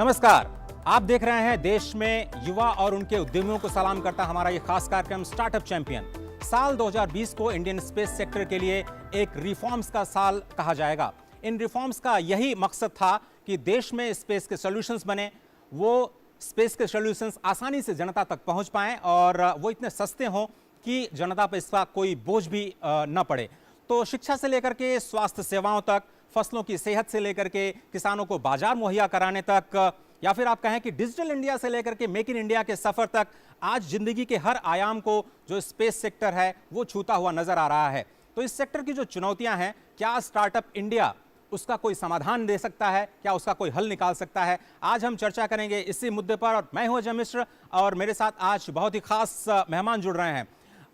नमस्कार, आप देख रहे हैं देश में युवा और उनके उद्यमियों को सलाम करता हमारा ये खास कार्यक्रम स्टार्टअप चैंपियन। साल 2020 को इंडियन स्पेस सेक्टर के लिए एक रिफॉर्म्स का साल कहा जाएगा। इन रिफॉर्म्स का यही मकसद था कि देश में स्पेस के सॉल्यूशंस बने, वो स्पेस के सॉल्यूशंस आसानी से जनता तक पहुंच पाएं और वो इतने सस्ते हों कि जनता पर इसका कोई बोझ भी न पड़े। तो शिक्षा से लेकर के स्वास्थ्य सेवाओं तक, फसलों की सेहत से लेकर के किसानों को बाजार मुहैया कराने तक, या फिर आप कहें कि डिजिटल इंडिया से लेकर के मेक इन इंडिया के सफर तक, आज जिंदगी के हर आयाम को जो स्पेस सेक्टर है वो छूता हुआ नजर आ रहा है। तो इस सेक्टर की जो चुनौतियां हैं, क्या स्टार्टअप इंडिया उसका कोई समाधान दे सकता है, क्या उसका कोई हल निकाल सकता है? आज हम चर्चा करेंगे इसी मुद्दे पर और मैं हूं अजय मिश्र और मेरे साथ आज बहुत ही खास मेहमान जुड़ रहे हैं।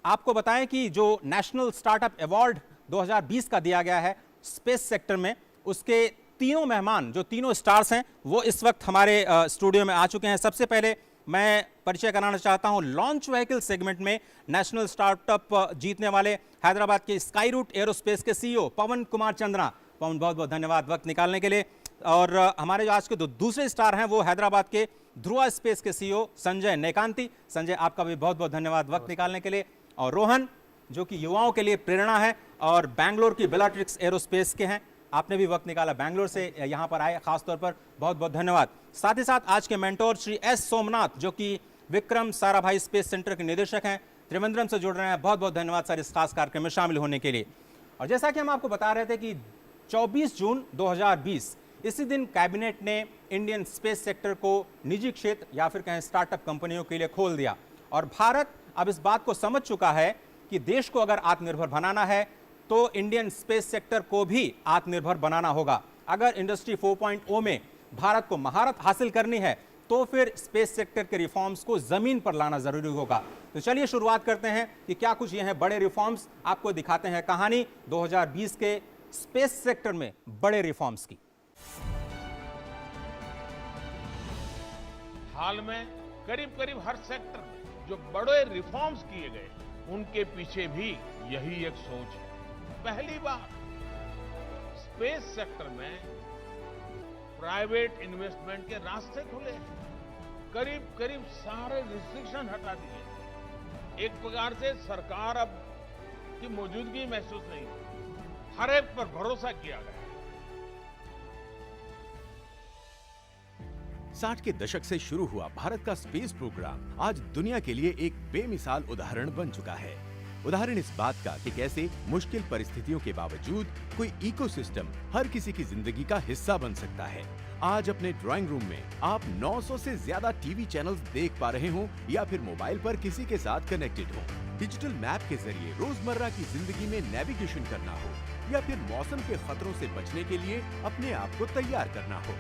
आपको बताएं कि जो नेशनल स्टार्टअप अवार्ड 2020 का दिया गया है स्पेस सेक्टर में, उसके तीनों मेहमान जो तीनों स्टार्स हैं वो इस वक्त हमारे स्टूडियो में आ चुके हैं। सबसे पहले मैं परिचय कराना चाहता हूं लॉन्च व्हीकल सेगमेंट में नेशनल स्टार्टअप जीतने वाले हैदराबाद के स्काई रूट एरोस्पेस के सीईओ पवन कुमार चंद्रा। पवन, बहुत बहुत धन्यवाद वक्त निकालने के लिए। और हमारे जो आज के दूसरे स्टार हैं वो हैदराबाद के ध्रुवा स्पेस के सीईओ संजय नेकांती। संजय, आपका भी बहुत बहुत धन्यवाद वक्त निकालने के लिए। और रोहन, जो कि युवाओं के लिए प्रेरणा है और बैंगलोर की बेलाट्रिक्स एरोस्पेस के हैं, आपने भी वक्त निकाला, बैंगलोर से यहाँ पर आए, खासतौर पर बहुत बहुत धन्यवाद। साथ ही साथ आज के मेंटोर श्री एस सोमनाथ, जो कि विक्रम साराभाई स्पेस सेंटर के निदेशक हैं, त्रिवेंद्रम से जुड़ रहे हैं। बहुत बहुत धन्यवाद सर इस खास कार्यक्रम में शामिल होने के लिए। और जैसा कि हम आपको बता रहे थे कि 24 जून 2020 इसी दिन कैबिनेट ने इंडियन स्पेस सेक्टर को निजी क्षेत्र या फिर कहें स्टार्टअप कंपनियों के लिए खोल दिया। और भारत अब इस बात को समझ चुका है कि देश को अगर आत्मनिर्भर बनाना है तो इंडियन स्पेस सेक्टर को भी आत्मनिर्भर बनाना होगा। अगर इंडस्ट्री 4.0 में भारत को महारत हासिल करनी है तो फिर स्पेस सेक्टर के रिफॉर्म्स को जमीन पर लाना जरूरी होगा। तो चलिए शुरुआत करते हैं कि क्या कुछ ये हैं बड़े रिफॉर्म्स। आपको दिखाते हैं कहानी 2020 के स्पेस सेक्टर में बड़े रिफॉर्म्स की। हाल में करीब करीब हर सेक्टर में जो बड़े रिफॉर्म्स किए गए, उनके पीछे भी यही एक सोच है। पहली बार स्पेस सेक्टर में प्राइवेट इन्वेस्टमेंट के रास्ते खुले हैं। करीब करीब सारे रिस्ट्रिक्शन हटा दिए। एक प्रकार से सरकार अब की मौजूदगी महसूस नहीं होती, हर एक पर भरोसा किया गया। 60 के दशक से शुरू हुआ भारत का स्पेस प्रोग्राम आज दुनिया के लिए एक बेमिसाल उदाहरण बन चुका है। उदाहरण इस बात का कि कैसे मुश्किल परिस्थितियों के बावजूद कोई इकोसिस्टम हर किसी की जिंदगी का हिस्सा बन सकता है। आज अपने ड्राइंग रूम में आप 900 से ज्यादा टीवी चैनल्स देख पा रहे हो या फिर मोबाइल पर किसी के साथ कनेक्टेड हो। डिजिटल मैप के जरिए रोजमर्रा की जिंदगी में नेविगेशन करना हो या फिर मौसम के खतरों से बचने के लिए अपने आप को तैयार करना हो।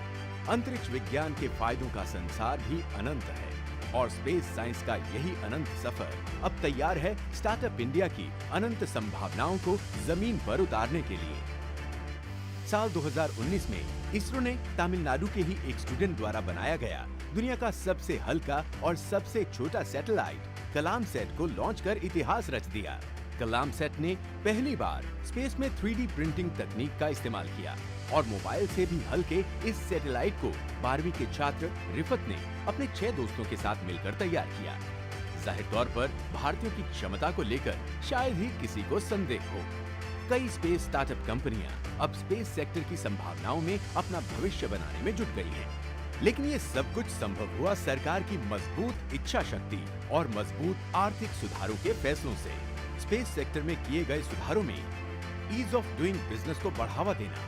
अंतरिक्ष विज्ञान के फायदों का संसार भी अनंत है और स्पेस साइंस का यही अनंत सफर अब तैयार है स्टार्टअप इंडिया की अनंत संभावनाओं को जमीन पर उतारने के लिए। साल 2019 में इसरो ने तमिलनाडु के ही एक स्टूडेंट द्वारा बनाया गया दुनिया का सबसे हल्का और सबसे छोटा सैटेलाइट कलाम सेट को लॉन्च कर इतिहास रच दिया। कलाम सेट ने पहली बार स्पेस में 3D प्रिंटिंग तकनीक का इस्तेमाल किया और मोबाइल से भी हल्के इस सैटेलाइट को 12वीं के छात्र रिफत ने अपने 6 दोस्तों के साथ मिलकर तैयार किया। जाहिर तौर पर भारतीयों की क्षमता को लेकर शायद ही किसी को संदेह हो। कई स्पेस स्टार्टअप कंपनियां अब स्पेस सेक्टर की संभावनाओं में अपना भविष्य बनाने में जुट गई हैं। लेकिन ये सब कुछ संभव हुआ सरकार की मजबूत इच्छा शक्ति और मजबूत आर्थिक सुधारों के फैसलों से। स्पेस सेक्टर में किए गए सुधारों में ईज ऑफ डूइंग बिजनेस को बढ़ावा देना,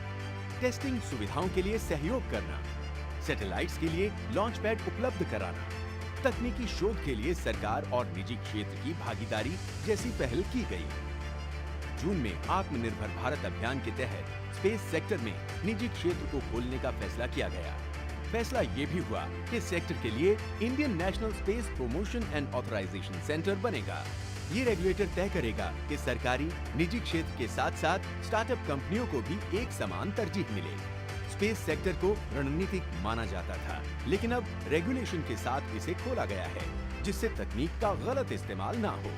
टेस्टिंग सुविधाओं के लिए सहयोग करना, सैटेलाइट्स के लिए लॉन्च पैड उपलब्ध कराना, तकनीकी शोध के लिए सरकार और निजी क्षेत्र की भागीदारी जैसी पहल की गई। जून में आत्मनिर्भर भारत अभियान के तहत स्पेस सेक्टर में निजी क्षेत्र को खोलने का फैसला किया गया। फैसला ये भी हुआ कि सेक्टर के लिए Indian National Space Promotion and Authorisation Centre बनेगा। ये रेगुलेटर तय करेगा कि सरकारी निजी क्षेत्र के साथ साथ स्टार्टअप कंपनियों को भी एक समान तरजीह मिले। स्पेस सेक्टर को रणनीतिक माना जाता था, लेकिन अब रेगुलेशन के साथ इसे खोला गया है जिससे तकनीक का गलत इस्तेमाल ना हो।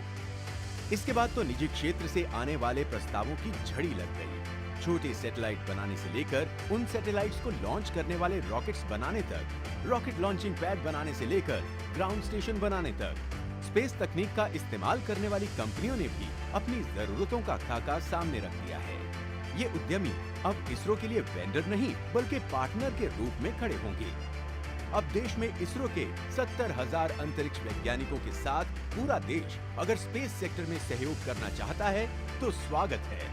इसके बाद तो निजी क्षेत्र से आने वाले प्रस्तावों की झड़ी लग गई। छोटे सैटेलाइट बनाने से लेकर उन सैटेलाइट्स को लॉन्च करने वाले रॉकेट्स बनाने तक, रॉकेट लॉन्चिंग पैड बनाने से लेकर ग्राउंड स्टेशन बनाने तक, स्पेस तकनीक का इस्तेमाल करने वाली कंपनियों ने भी अपनी जरूरतों का खाका सामने रख दिया है। ये उद्यमी अब इसरो के लिए वेंडर नहीं बल्कि पार्टनर के रूप में खड़े होंगे। अब देश में इसरो के 70,000 अंतरिक्ष वैज्ञानिकों के साथ पूरा देश अगर स्पेस सेक्टर में सहयोग करना चाहता है तो स्वागत है।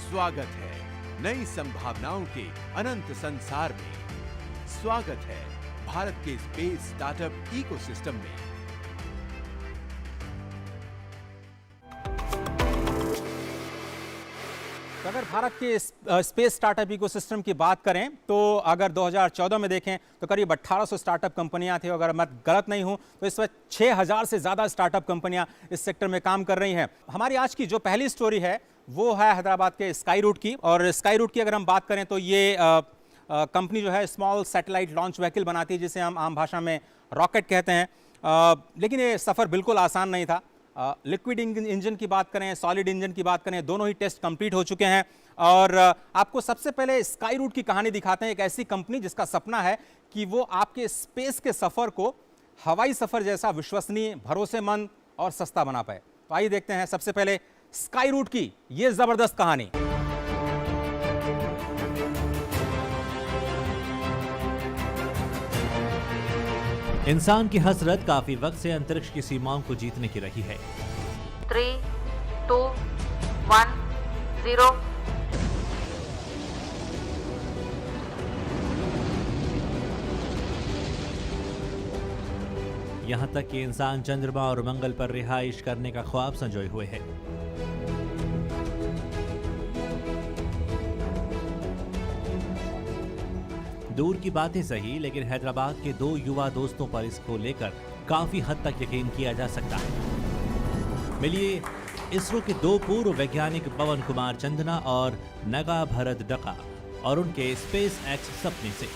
स्वागत है नई संभावनाओं के अनंत संसार में। स्वागत है भारत के स्पेस स्टार्टअप इकोसिस्टम में। अगर भारत के स्पेस स्टार्टअप इकोसिस्टम की बात करें तो अगर 2014 में देखें तो करीब 1800 स्टार्टअप कंपनियां थी। अगर मैं गलत नहीं हूं तो इस वक्त 6000 से ज़्यादा स्टार्टअप कंपनियां इस सेक्टर में काम कर रही हैं। हमारी आज की जो पहली स्टोरी है वो है हैदराबाद के स्काई रूट की। और स्काई रूट की अगर हम बात करें तो ये कंपनी जो है स्मॉल सैटेलाइट लॉन्च व्हीकल बनाती है, जिसे हम आम भाषा में रॉकेट कहते हैं। लेकिन ये सफ़र बिल्कुल आसान नहीं था। लिक्विड इंजन की बात करें, सॉलिड इंजन की बात करें, दोनों ही टेस्ट कंप्लीट हो चुके हैं। और आपको सबसे पहले स्काई रूट की कहानी दिखाते हैं, एक ऐसी कंपनी जिसका सपना है कि वो आपके स्पेस के सफ़र को हवाई सफ़र जैसा विश्वसनीय, भरोसेमंद और सस्ता बना पाए। तो आइए देखते हैं सबसे पहले स्काई रूट की ये ज़बरदस्त कहानी। इंसान की हसरत काफी वक्त से अंतरिक्ष की सीमाओं को जीतने की रही है। 3, 2, 1, 0। यहाँ तक कि इंसान चंद्रमा और मंगल पर रिहाइश करने का ख्वाब संजोए हुए है। दूर की बातें सही, लेकिन हैदराबाद के दो युवा दोस्तों पर इसको लेकर काफी हद तक यकीन किया जा सकता है। मिलिए इसरो के दो पूर्व वैज्ञानिक पवन कुमार चंदना और नगा भरत डका और उनके स्पेस एक्स सपने से।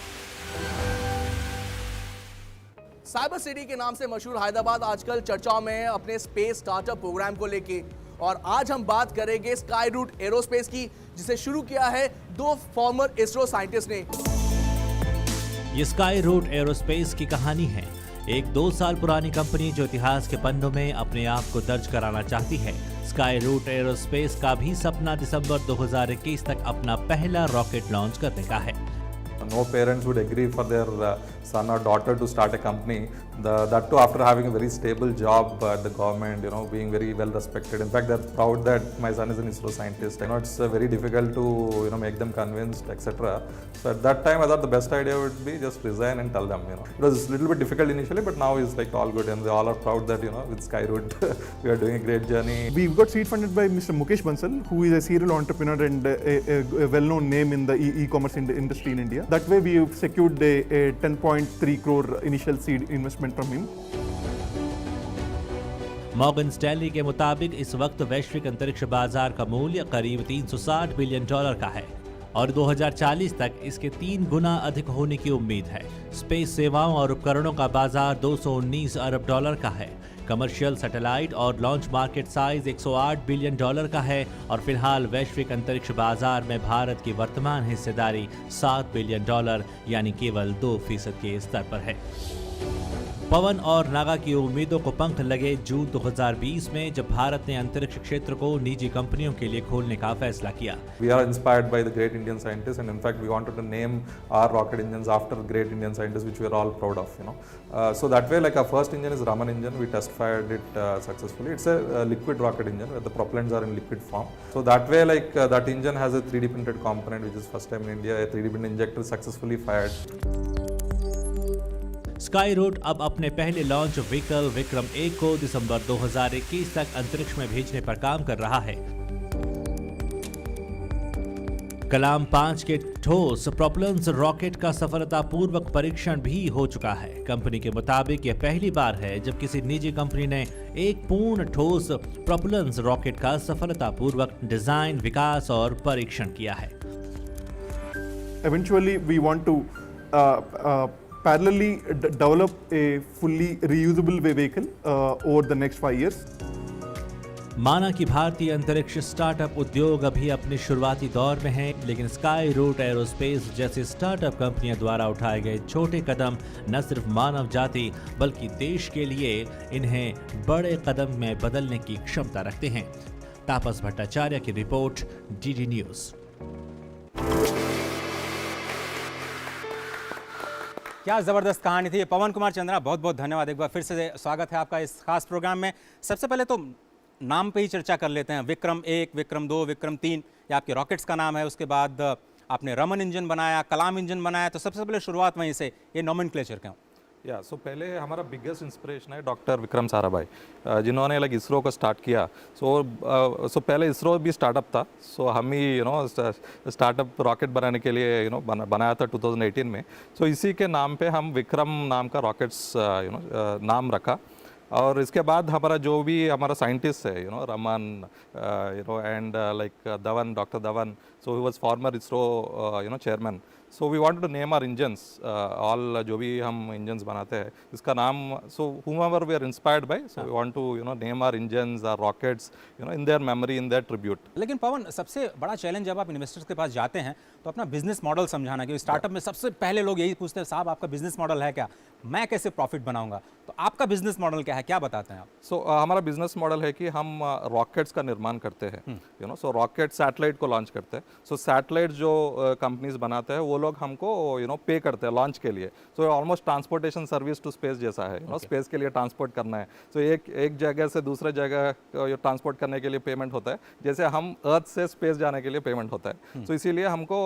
साइबर सिटी के नाम से मशहूर हैदराबाद आजकल चर्चाओं में है अपने स्पेस स्टार्टअप प्रोग्राम को लेके। और आज हम बात करेंगे स्काई रूट एरोस्पेस की, जिसे शुरू किया है दो फॉर्मर इसरो साइंटिस्ट ने। ये स्काई रूट एरोस्पेस की कहानी है, एक 2 साल पुरानी कंपनी जो इतिहास के पन्नों में अपने आप को दर्ज कराना चाहती है। स्काई रूट एरोस्पेस का भी सपना दिसंबर 2021 तक अपना पहला रॉकेट लॉन्च करने का है। No parents would agree for their son or daughter to start a company. That too after having a very stable job at the government, being very well respected. In fact, they're proud that my son is an ISRO scientist. It's very difficult to make them convinced, etc. So at that time, I thought the best idea would be just resign and tell them. It was a little bit difficult initially, but now it's like all good, and they all are proud that with Skyroot we are doing a great journey. We got seed funded by Mr. Mukesh Bansal, who is a serial entrepreneur and a well-known name in the e-commerce industry in India. That way, we secured a 10.3 crore initial seed investment from him. Morgan Stanley के मुताबिक इस वक्त वैश्विक अंतरिक्ष बाजार का मूल्य करीब $360 बिलियन का है और 2040 तक इसके 3 गुना अधिक होने की उम्मीद है। स्पेस सेवाओं और उपकरणों का बाजार $219 अरब का है। कमर्शियल सैटेलाइट और लॉन्च मार्केट साइज $108 बिलियन का है और फिलहाल वैश्विक अंतरिक्ष बाजार में भारत की वर्तमान हिस्सेदारी $7 बिलियन यानी केवल 2% के स्तर पर है। पवन और नागा की उम्मीदों को पंख लगे जून 2020 में, जब भारत ने अंतरिक्ष क्षेत्र को निजी कंपनियों के लिए खोलने का फैसला किया। We are inspired by the great Indian scientists, and in fact, we wanted to name our rocket engines after great Indian scientists, which we are all proud of. So that way, like our first engine is Raman engine. We test fired it successfully. It's a liquid rocket engine where the propellants are in liquid form. So that way, like that engine has a 3D printed component, which is first time in India. A 3D printed injector successfully fired. Skyroot अब अपने पहले launch vehicle Vikram 1 को दिसंबर 2021 तक अंतरिक्ष में भेजने पर काम कर रहा है। कलाम 5 के ठोस प्रोपेलर्स रॉकेट का सफलतापूर्वक परीक्षण भी हो चुका है। कंपनी के मुताबिक यह पहली बार है जब किसी निजी कंपनी ने एक पूर्ण ठोस प्रोपेलर्स रॉकेट का सफलतापूर्वक डिजाइन, विकास और परीक्षण किया है। Eventually, we want to parallelly develop a fully reusable vehicle over the next 5 years. माना कि भारतीय अंतरिक्ष स्टार्टअप उद्योग अभी अपने शुरुआती दौर में है, लेकिन स्काई रूट एरोस्पेस जैसे स्टार्टअप कंपनियों द्वारा उठाए गए छोटे कदम न सिर्फ मानव जाति बल्कि देश के लिए इन्हें बड़े कदम में बदलने की क्षमता रखते हैं। तापस भट्टाचार्य की रिपोर्ट, डीडी न्यूज। क्या ज़बरदस्त कहानी थी। पवन कुमार चंद्रा, बहुत बहुत धन्यवाद। एक बार फिर से स्वागत है आपका इस खास प्रोग्राम में। सबसे पहले तो नाम पे ही चर्चा कर लेते हैं। विक्रम 1, विक्रम 2, विक्रम 3 ये आपके रॉकेट्स का नाम है। उसके बाद आपने रमन इंजन बनाया, कलाम इंजन बनाया, तो सबसे पहले शुरुआत वहीं से, ये नोमेनक्लेचर क्यों? या सो पहले हमारा बिगेस्ट इंस्पिरेशन है डॉक्टर विक्रम साराभाई, जिन्होंने इसरो को स्टार्ट किया। सो पहले इसरो भी स्टार्टअप था। सो हम ही स्टार्टअप रॉकेट बनाने के लिए बनाया था 2018 में। सो इसी के नाम पे हम विक्रम नाम का रॉकेट्स नाम रखा। और इसके बाद हमारा जो भी हमारा साइंटिस्ट है Raman and Dhawan, doctor Dhawan, so he was former ISRO chairman. So we wanted to name our engines, all जो भी हम इंजन्स बनाते हैं इसका नाम, सो whomever we are inspired by, so we want to name our engines, our rockets in their memory, in their tribute. लेकिन पवन, सबसे बड़ा चैलेंज जब आप इन्वेस्टर्स के पास जाते हैं तो अपना बिजनेस मॉडल समझाना, क्योंकि स्टार्टअप में सबसे पहले लोग यही पूछते हैं, साहब आपका बिजनेस मॉडल है क्या, मैं कैसे प्रॉफिट बनाऊंगा। तो आपका बिजनेस मॉडल क्या है, क्या बताते हैं आप? सो हमारा बिजनेस मॉडल है कि हम रॉकेट्स का निर्माण करते हैं। सो रॉकेट सैटेलाइट को लॉन्च करते हैं। सो सैटेलाइट जो कंपनीज बनाते हैं वो लोग हमको पे करते हैं लॉन्च के लिए। So almost transportation service to space जैसा है। स्पेस के लिए ट्रांसपोर्ट करना है। सो एक जगह से दूसरे जगह ट्रांसपोर्ट करने के लिए पेमेंट होता है, जैसे हम अर्थ से स्पेस जाने के लिए पेमेंट होता है। सो इसीलिए हमको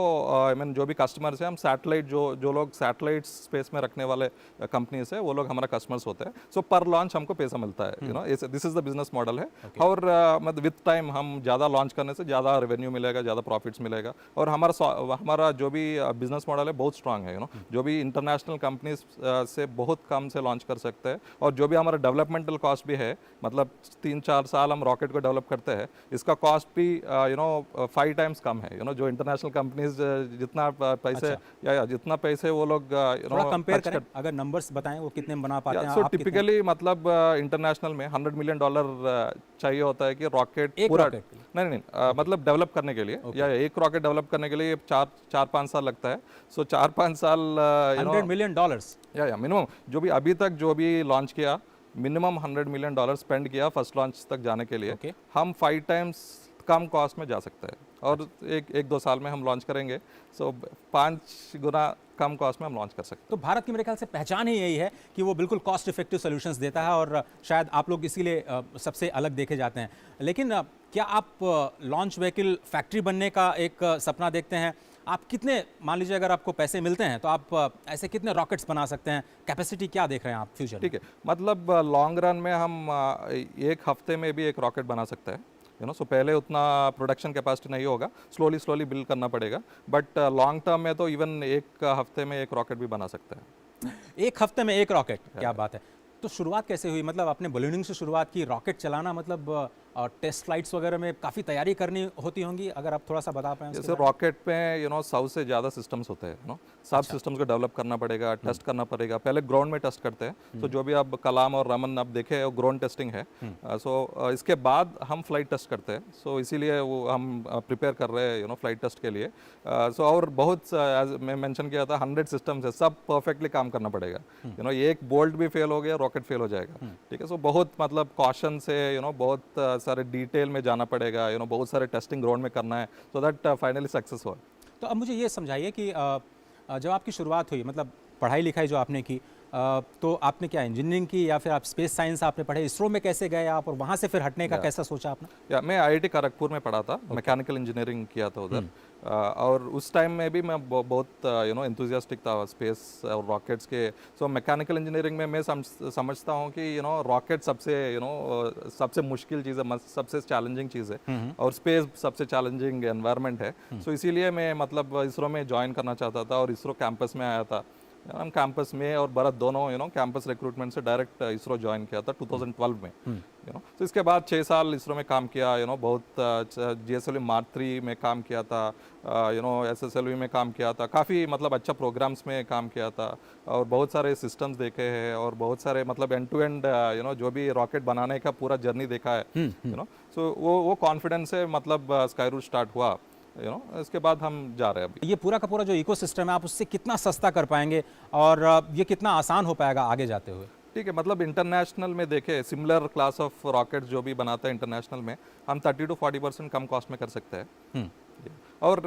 जो भी कस्टमर्स हैं, हम सैटेलाइट जो लोग सैटेलाइट स्पेस में रखने वाले कंपनीज है वो लोग हमारा कस्टमर्स होते हैं। सो पर लॉन्च हमको पैसा मिलता है। This is the business model है। और मतलब विद टाइम हम ज़्यादा लॉन्च करने से ज़्यादा रेवेन्यू मिलेगा, ज़्यादा प्रॉफिट्स मिलेगा। और हमारा जो भी बिजनेस मॉडल है बहुत स्ट्रांग है। जो भी इंटरनेशनल कंपनीज से बहुत कम से लॉन्च कर सकते हैं। और जो भी हमारा डेवलपमेंटल कॉस्ट भी है, मतलब 3-4 साल हम रॉकेट को डेवलप करते हैं, इसका कॉस्ट भी 5 टाइम्स कम है। जो इंटरनेशनल कंपनीज जितना पैसे या जितना पैसे वो लोग कंपेयर करें, अगर नंबर्स बताएं वो कितने बना पाते हैं? सो टिपिकली मतलब इंटरनेशनल में $100 मिलियन चाहिए होता है कि रॉकेट पूरा नहीं मतलब डेवलप करने के लिए, या एक रॉकेट डेवलप करने के लिए 4-5 साल लगता है। सो 4-5 साल $100 मिलियन या मिनिमम जो भी अभी तक जो भी लॉन्च किया, मिनिमम $100 मिलियन स्पेंड किया फर्स्ट लॉन्च तक जाने के लिए। हम 5 टाइम्स कम कॉस्ट में जा सकते हैं। और एक 2 साल में हम लॉन्च करेंगे। सो 5 गुना कम कॉस्ट में हम लॉन्च कर सकते हैं। तो भारत की मेरे ख्याल से पहचान ही यही है कि वो बिल्कुल कॉस्ट इफेक्टिव सॉल्यूशंस देता है, और शायद आप लोग इसीलिए सबसे अलग देखे जाते हैं। लेकिन क्या आप लॉन्च व्हीकल फैक्ट्री बनने का एक सपना देखते हैं? आप कितने, मान लीजिए अगर आपको पैसे मिलते हैं तो आप ऐसे कितने रॉकेट्स बना सकते हैं? कैपेसिटी क्या देख रहे हैं आप फ्यूचर? ठीक है, मतलब लॉन्ग रन में हम एक हफ्ते में भी एक रॉकेट बना सकते हैं। सो पहले उतना प्रोडक्शन कैपेसिटी नहीं होगा, स्लोली बिल्ड करना पड़ेगा। बट लॉन्ग टर्म में तो इवन एक हफ्ते में एक रॉकेट भी बना सकते हैं। एक हफ्ते में एक रॉकेट, क्या बात है। तो शुरुआत कैसे हुई? मतलब आपने बलूनिंग से शुरुआत की, रॉकेट चलाना, मतलब टेस्ट फ्लाइट्स वगैरह में काफ़ी तैयारी करनी होती होंगी, अगर आप थोड़ा सा बता पाएं। जैसे रॉकेट पे 100 से ज़्यादा सिस्टम्स होते हैं। सब सिस्टम्स को डेवलप करना पड़ेगा, टेस्ट करना पड़ेगा। पहले ग्राउंड में टेस्ट करते हैं। तो जो भी अब कलाम और रमन अब देखे वो ग्राउंड टेस्टिंग है। सो इसके बाद हम फ्लाइट टेस्ट करते हैं। सो इसीलिए वो हम प्रिपेयर कर रहे हैं फ्लाइट टेस्ट के लिए। सो और बहुत मैं मेंशन किया था 100 सिस्टम्स है, सब परफेक्टली काम करना पड़ेगा। एक बोल्ट भी फेल हो गया, रॉकेट फेल हो जाएगा। ठीक है, सो बहुत मतलब कॉशन से बहुत सारे डिटेल में जाना पड़ेगा। बहुत सारे टेस्टिंग ग्राउंड में करना है, सो दैट फाइनली सक्सेस हो। तो अब मुझे ये समझाइए कि जब आपकी शुरुआत हुई, मतलब पढ़ाई लिखाई जो आपने की, तो आपने क्या इंजीनियरिंग की या फिर आप स्पेस साइंस आपने पढ़े? इसरो में कैसे गए आप, और वहाँ से फिर हटने का कैसा सोचा आपने? या मैं IIT खड़गपुर में पढ़ा था, मैकेनिकल इंजीनियरिंग किया था उधर। और उस टाइम में भी मैं बहुत एंथुसियास्टिक था स्पेस और रॉकेट्स के। सो मैकेनिकल इंजीनियरिंग में मैं समझता हूँ कि रॉकेट सबसे मुश्किल चीज़ है, सबसे चैलेंजिंग चीज़ है। और स्पेस सबसे चैलेंजिंग एनवायरनमेंट है। सो इसीलिए मैं मतलब इसरो में ज्वाइन करना चाहता था और इसरो कैंपस में आया था। हम कैंपस में और भरत दोनों कैंपस रिक्रूटमेंट से डायरेक्ट इसरो ज्वाइन किया था 2012 में। तो इसके बाद 6 साल इसरो में काम किया, बहुत GSLV मार्क 3 में काम किया था, SSLV में काम किया था, काफ़ी मतलब अच्छा प्रोग्राम्स में काम किया था और बहुत सारे सिस्टम्स देखे हैं और बहुत सारे मतलब एंड टू एंड जो भी रॉकेट बनाने का पूरा जर्नी देखा है। सो वो कॉन्फिडेंस से मतलब स्काई रूट स्टार्ट हुआ। इसके बाद हम जा रहे हैं अभी। ये पूरा का पूरा जो इकोसिस्टम है आप उससे कितना सस्ता कर पाएंगे और ये कितना आसान हो पाएगा आगे जाते हुए? ठीक है, मतलब इंटरनेशनल में देखें सिमिलर क्लास ऑफ रॉकेट जो भी बनाता है इंटरनेशनल में, हम 30 to 40% कम कॉस्ट में कर सकते हैं। और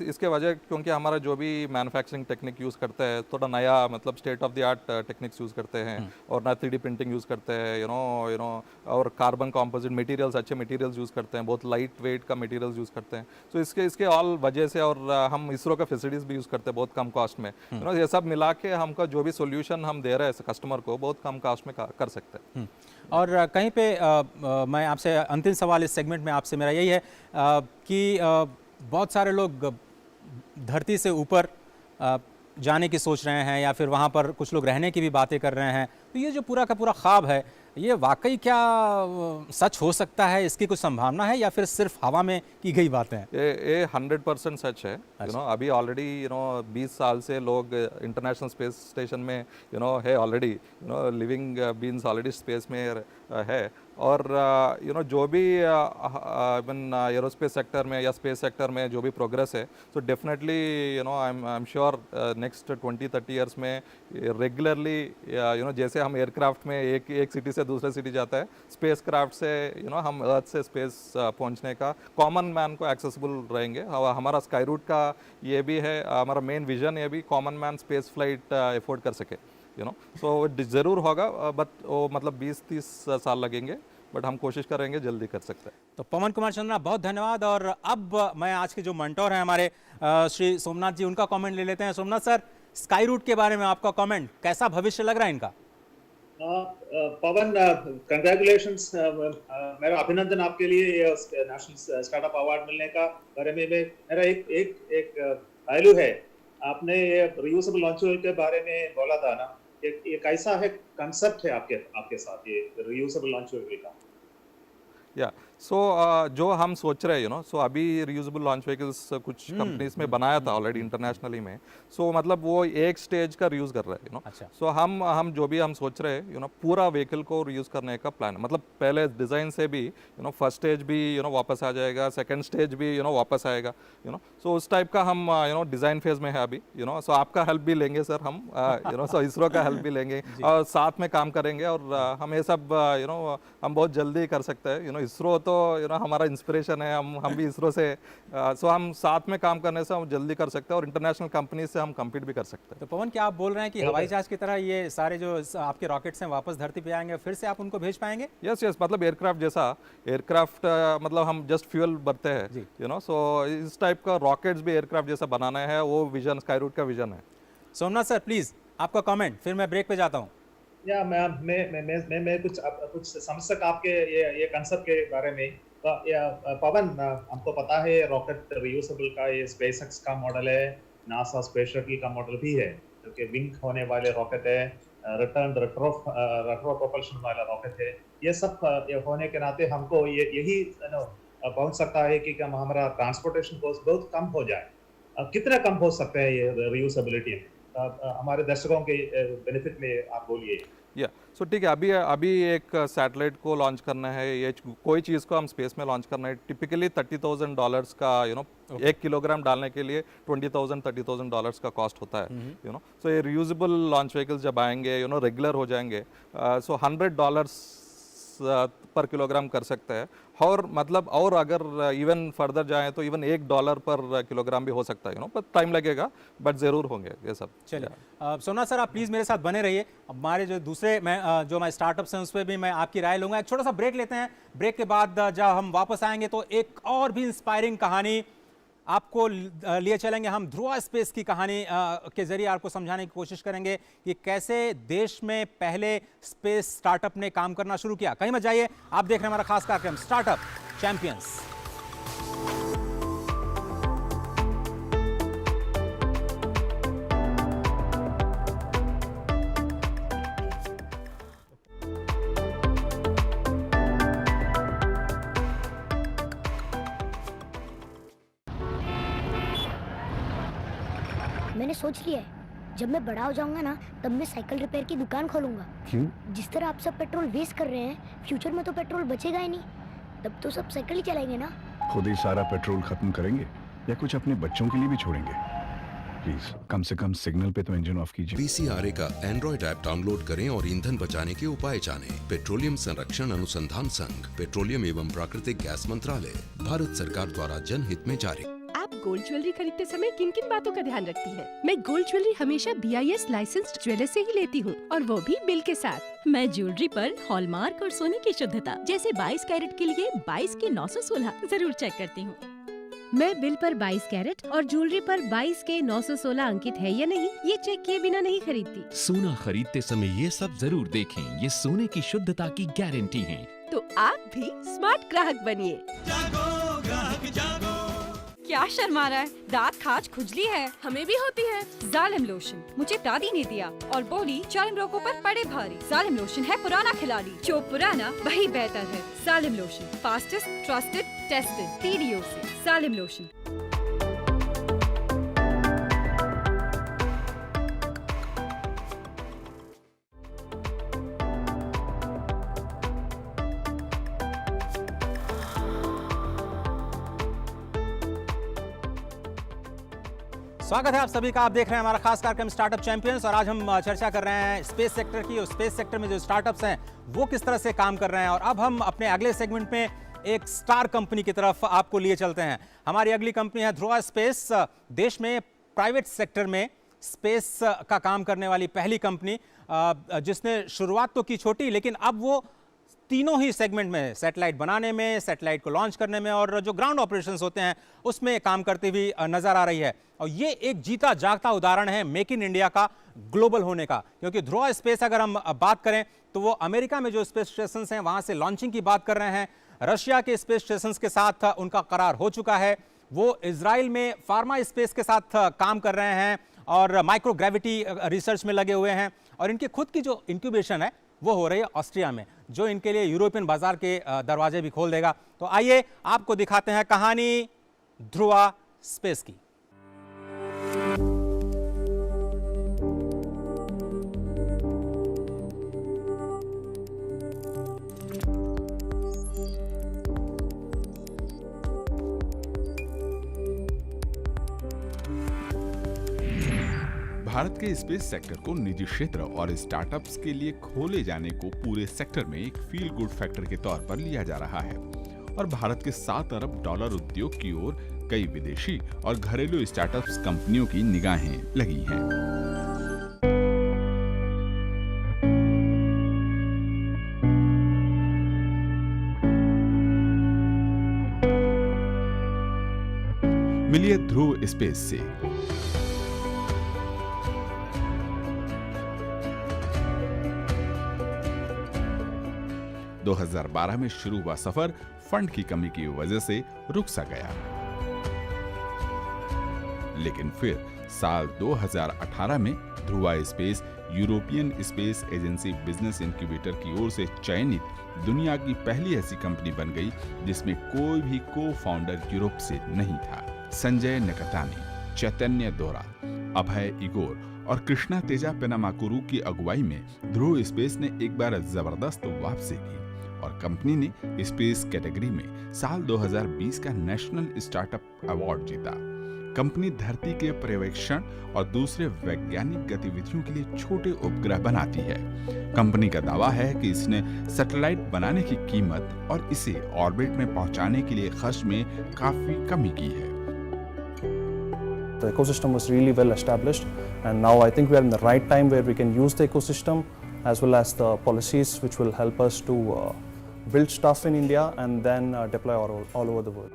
इसके वजह क्योंकि हमारा जो भी मैन्युफैक्चरिंग टेक्निक यूज़ करते हैं थोड़ा नया मतलब state of the art techniques use करते हैं और ना 3D प्रिंटिंग यूज़ करते हैं और कार्बन कंपोजिट मटेरियल्स, अच्छे मटेरियल्स यूज़ करते हैं, बहुत लाइट वेट का मटेरियल्स यूज़ करते हैं। तो इसके ऑल वजह से और हम इसरो का फैसिलिटीज़ भी यूज़ करते हैं बहुत कम कॉस्ट में। ये सब मिला के हमका जो भी सोल्यूशन हम दे रहे हैं कस्टमर को बहुत कम कॉस्ट में कर सकते हैं। और कहीं पे मैं आपसे अंतिम सवाल इस सेगमेंट में आपसे मेरा यही है कि बहुत सारे लोग धरती से ऊपर जाने की सोच रहे हैं या फिर वहाँ पर कुछ लोग रहने की भी बातें कर रहे हैं, तो ये जो पूरा का पूरा ख्वाब है ये वाकई क्या सच हो सकता है? इसकी कुछ संभावना है या फिर सिर्फ हवा में की गई बातें हैं? ये 100% सच है। अभी ऑलरेडी 20 साल से लोग इंटरनेशनल स्पेस स्टेशन में है already, living beans already space में है और जो भी इवन एरोस्पेस सेक्टर में या स्पेस सेक्टर में जो भी प्रोग्रेस है, so definitely I am sure next 20-30 years में रेगुलरली जैसे हम एयरक्राफ्ट में एक सिटी से दूसरे सिटी जाता है, स्पेस क्राफ्ट से हम अर्थ से स्पेस पहुंचने का कॉमन मैन को एक्सेसिबल रहेंगे। हमारा स्काई रूट का ये भी है, हमारा मेन विजन ये भी common man space flight afford कर सके। सो ज़रूर होगा बट वो मतलब 20-30 साल लगेंगे, बट हम कोशिश करेंगे जल्दी कर सकते हैं। तो पवन कुमार चंद्रा बहुत धन्यवाद। और अब मैं आज के जो मेंटोर हैं हमारे श्री सोमनाथ जी, उनका कमेंट ले लेते हैं। सोमनाथ सर, स्काई रूट के बारे में आपका कमेंट, कैसा भविष्य लग रहा है इनका? पवन, कंग्रेचुलेशंस, मेरा अभिनंदन आपके लिए नेशनल स्टार्टअप अवार्ड मिलने का बारे में। मेरा एक पहलू है, आपने ये रियूजेबल लॉन्च व्हील के बारे में बोला था ना, ये कैसा है कंसेप्ट है आपके साथ ये रियूजेबल लॉन्च व्हील का? या सो जो हम सोच रहे हैं सो अभी रियूजेबल लॉन्च व्हीकल्स कुछ कंपनीज में बनाया था ऑलरेडी इंटरनेशनली में, सो मतलब वो एक स्टेज का रियूज कर रहे हैं अच्छा। सो हम जो भी हम सोच रहे हैं पूरा व्हीकल को रियूज करने का प्लान है। मतलब पहले डिज़ाइन से भी फर्स्ट स्टेज भी वापस आ जाएगा, सेकेंड स्टेज भी वापस आएगा सो उस टाइप का हम डिज़ाइन फेज में है अभी सो आपका हेल्प भी लेंगे सर हम सो इसरो का हेल्प भी लेंगे और साथ में काम करेंगे और हम ये सब हम बहुत जल्दी कर सकते हैं। इसरो तो हमारा इंस्पिरेशन है, हम भी इसरो से सो हम साथ में काम करने से हम जल्दी कर सकते हैं और इंटरनेशनल कंपनी से हम कम्पीट भी कर सकते हैं। तो पवन, क्या आप बोल रहे हैं कि हवाई जहाज की तरह ये सारे जो आपके रॉकेट्स हैं वापस धरती पे आएंगे, फिर से आप उनको भेज पाएंगे? यस, मतलब एयरक्राफ्ट जैसा, एयरक्राफ्ट मतलब हम जस्ट फ्यूल भरते हैं सो इस टाइप का रॉकेट्स भी एयरक्राफ्ट जैसा बनाना है, वो विजन स्काई रूट का विजन है। सोमनाथ सर प्लीज आपका कमेंट, फिर मैं ब्रेक पे जाता हूँ। या मैं कुछ समझ सक आपके ये कंसेप्ट के बारे में। पवन, हमको पता है रॉकेट रियूजेबल का ये स्पेसएक्स का मॉडल है, नासा स्पेस शटल का मॉडल भी है जो कि विंग होने वाले रॉकेट है, रिटर्न रेट्रो प्रोपल्शन वाला रॉकेट है। ये सब होने के नाते हमको यही पहुंच सकता है कि हमारा ट्रांसपोर्टेशन कॉस्ट बहुत कम हो जाए। कितना कम हो सकता है ये रियूजेबिलिटी में? हमारे दर्शकों के बेनिफिट में आप बोलिए। या सो ठीक है, अभी एक सैटेलाइट को लॉन्च करना है, ये कोई चीज़ को हम स्पेस में लॉन्च करना है, टिपिकली $30,000 का 1 किलोग्राम डालने के लिए $20,000-30,000 का कॉस्ट होता है सो ये रियूजेबल लॉन्च व्हीकल्स जब आएंगे रेगुलर हो जाएंगे सो $100 पर किलोग्राम कर सकते हैं और मतलब और अगर इवन फर्दर जाएं तो इवन $1 पर किलोग्राम भी हो सकता है पर टाइम लगेगा बट ज़रूर होंगे ये सब। चलिए सोमनाथ सर, आप प्लीज़ मेरे साथ बने रहिए। हमारे जो दूसरे जो मैं स्टार्टअप्स हैं उस पर भी मैं आपकी राय लूँगा। एक छोटा सा ब्रेक लेते हैं, ब्रेक के बाद जब हम वापस आएंगे तो एक और भी इंस्पायरिंग कहानी आपको लिए चलेंगे। हम ध्रुवा स्पेस की कहानी के जरिए आपको समझाने की कोशिश करेंगे कि कैसे देश में पहले स्पेस स्टार्टअप ने काम करना शुरू किया। कहीं मत जाइए, आप देख रहे हैं हमारा खास कार्यक्रम स्टार्टअप चैंपियंस। मैंने सोच लिया है, जब मैं बड़ा हो जाऊंगा ना, तब मैं साइकिल रिपेयर की दुकान खोलूंगा। क्यों? जिस तरह आप सब पेट्रोल वेस्ट कर रहे हैं, फ्यूचर में तो पेट्रोल बचेगा ही नहीं, तब तो सब साइकिल ही चलाएंगे ना। खुद ही सारा पेट्रोल खत्म करेंगे या कुछ अपने बच्चों के लिए भी छोड़ेंगे? प्लीज कम से कम सिग्नल पे तो इंजन ऑफ कीजिए। VCRA का एंड्रॉइड ऐप डाउनलोड करें और ईंधन बचाने के उपाय जानें। पेट्रोलियम संरक्षण अनुसंधान संघ, पेट्रोलियम एवं प्राकृतिक गैस मंत्रालय, भारत सरकार द्वारा जनहित में जारी। आप गोल्ड ज्वेलरी खरीदते समय किन किन बातों का ध्यान रखती हैं? मैं गोल्ड ज्वेलरी हमेशा BIS लाइसेंस्ड ज्वेलर से ही लेती हूँ, और वो भी बिल के साथ। मैं ज्वेलरी पर हॉलमार्क और सोने की शुद्धता जैसे 22 कैरेट के लिए 22 के 916 जरूर चेक करती हूँ। मैं बिल पर 22 कैरेट और ज्वेलरी पर 22 के 916 अंकित है या नहीं, ये चेक किए बिना नहीं खरीदती। सोना खरीदते समय ये सब जरूर देखें, ये सोने की शुद्धता की गारंटी है। तो आप भी स्मार्ट ग्राहक बनिए। क्या शर्मा रहा है? दांत खाज खुजली है? हमें भी होती है। जालिम लोशन मुझे दादी ने दिया और बोली जालिम रोगों पर पड़े भारी। जालिम लोशन है पुराना खिलाड़ी, जो पुराना वही बेहतर है। जालिम lotion, fastest, trusted, tested TDO से। जालिम लोशन। स्वागत है आप सभी का। आप देख रहे हैं हमारा खास कार्यक्रम स्टार्टअप चैंपियंस, और आज हम चर्चा कर रहे हैं स्पेस सेक्टर की। और स्पेस सेक्टर में जो स्टार्टअप्स हैं वो किस तरह से काम कर रहे हैं। और अब हम अपने अगले सेगमेंट में एक स्टार कंपनी की तरफ आपको लिए चलते हैं। हमारी अगली कंपनी है ध्रुवा स्पेस। देश में प्राइवेट सेक्टर में स्पेस का काम करने वाली पहली कंपनी, जिसने शुरुआत तो की छोटी, लेकिन अब वो तीनों ही सेगमेंट में, सैटेलाइट बनाने में, सैटेलाइट को लॉन्च करने में और जो ग्राउंड ऑपरेशंस होते हैं उसमें काम करती हुई नजर आ रही है। और ये एक जीता जागता उदाहरण है मेक इन इंडिया का ग्लोबल होने का। क्योंकि ध्रुवा स्पेस अगर हम बात करें तो वो अमेरिका में जो स्पेस स्टेशन हैं वहां से लॉन्चिंग की बात कर रहे हैं। रशिया के स्पेस स्टेशन के साथ उनका करार हो चुका है। वो इजराइल में फार्मा स्पेस के साथ काम कर रहे हैं और माइक्रो ग्रेविटी रिसर्च में लगे हुए हैं। और इनकी खुद की जो इंक्यूबेशन है वो हो रही है ऑस्ट्रिया में, जो इनके लिए यूरोपियन बाजार के दरवाजे भी खोल देगा। तो आइए आपको दिखाते हैं कहानी ध्रुवा स्पेस की। भारत के स्पेस सेक्टर को निजी क्षेत्र और स्टार्टअप्स के लिए खोले जाने को पूरे सेक्टर में एक फील गुड फैक्टर के तौर पर लिया जा रहा है। और भारत के 7 अरब डॉलर उद्योग की ओर कई विदेशी और घरेलू स्टार्टअप्स कंपनियों की निगाहें लगी हैं। मिलिए ध्रुव स्पेस से। 2012 में शुरू हुआ सफर फंड की कमी की वजह से रुक सा गया, लेकिन फिर साल 2018 में Dhruva space European space agency business incubator की ओर से चयनित दुनिया की पहली ऐसी कंपनी बन गई जिसमें कोई भी को फाउंडर यूरोप से नहीं था। संजय नकतानी, चैतन्य दोरा, अभय इगोर और कृष्णा तेजा पेनामाकुरू की अगुवाई में ध्रुव स्पेस ने एक बार जबरदस्त वापसी की और कंपनी ने स्पेस कैटेगरी में साल 2020 का नेशनल स्टार्टअप अवार्ड जीता। कंपनी धरती के पर्यवेक्षण और दूसरे वैज्ञानिक गतिविधियों के लिए छोटे उपग्रह बनाती है। कंपनी का दावा है कि इसने सैटेलाइट बनाने की कीमत और इसे ऑर्बिट में पहुंचाने के लिए खर्च में काफी कमी की है। The ecosystem was really well established, and now I think we are in the right time where we can use the ecosystem as well as the policies which will help us to build stuff in India and then deploy all over the world.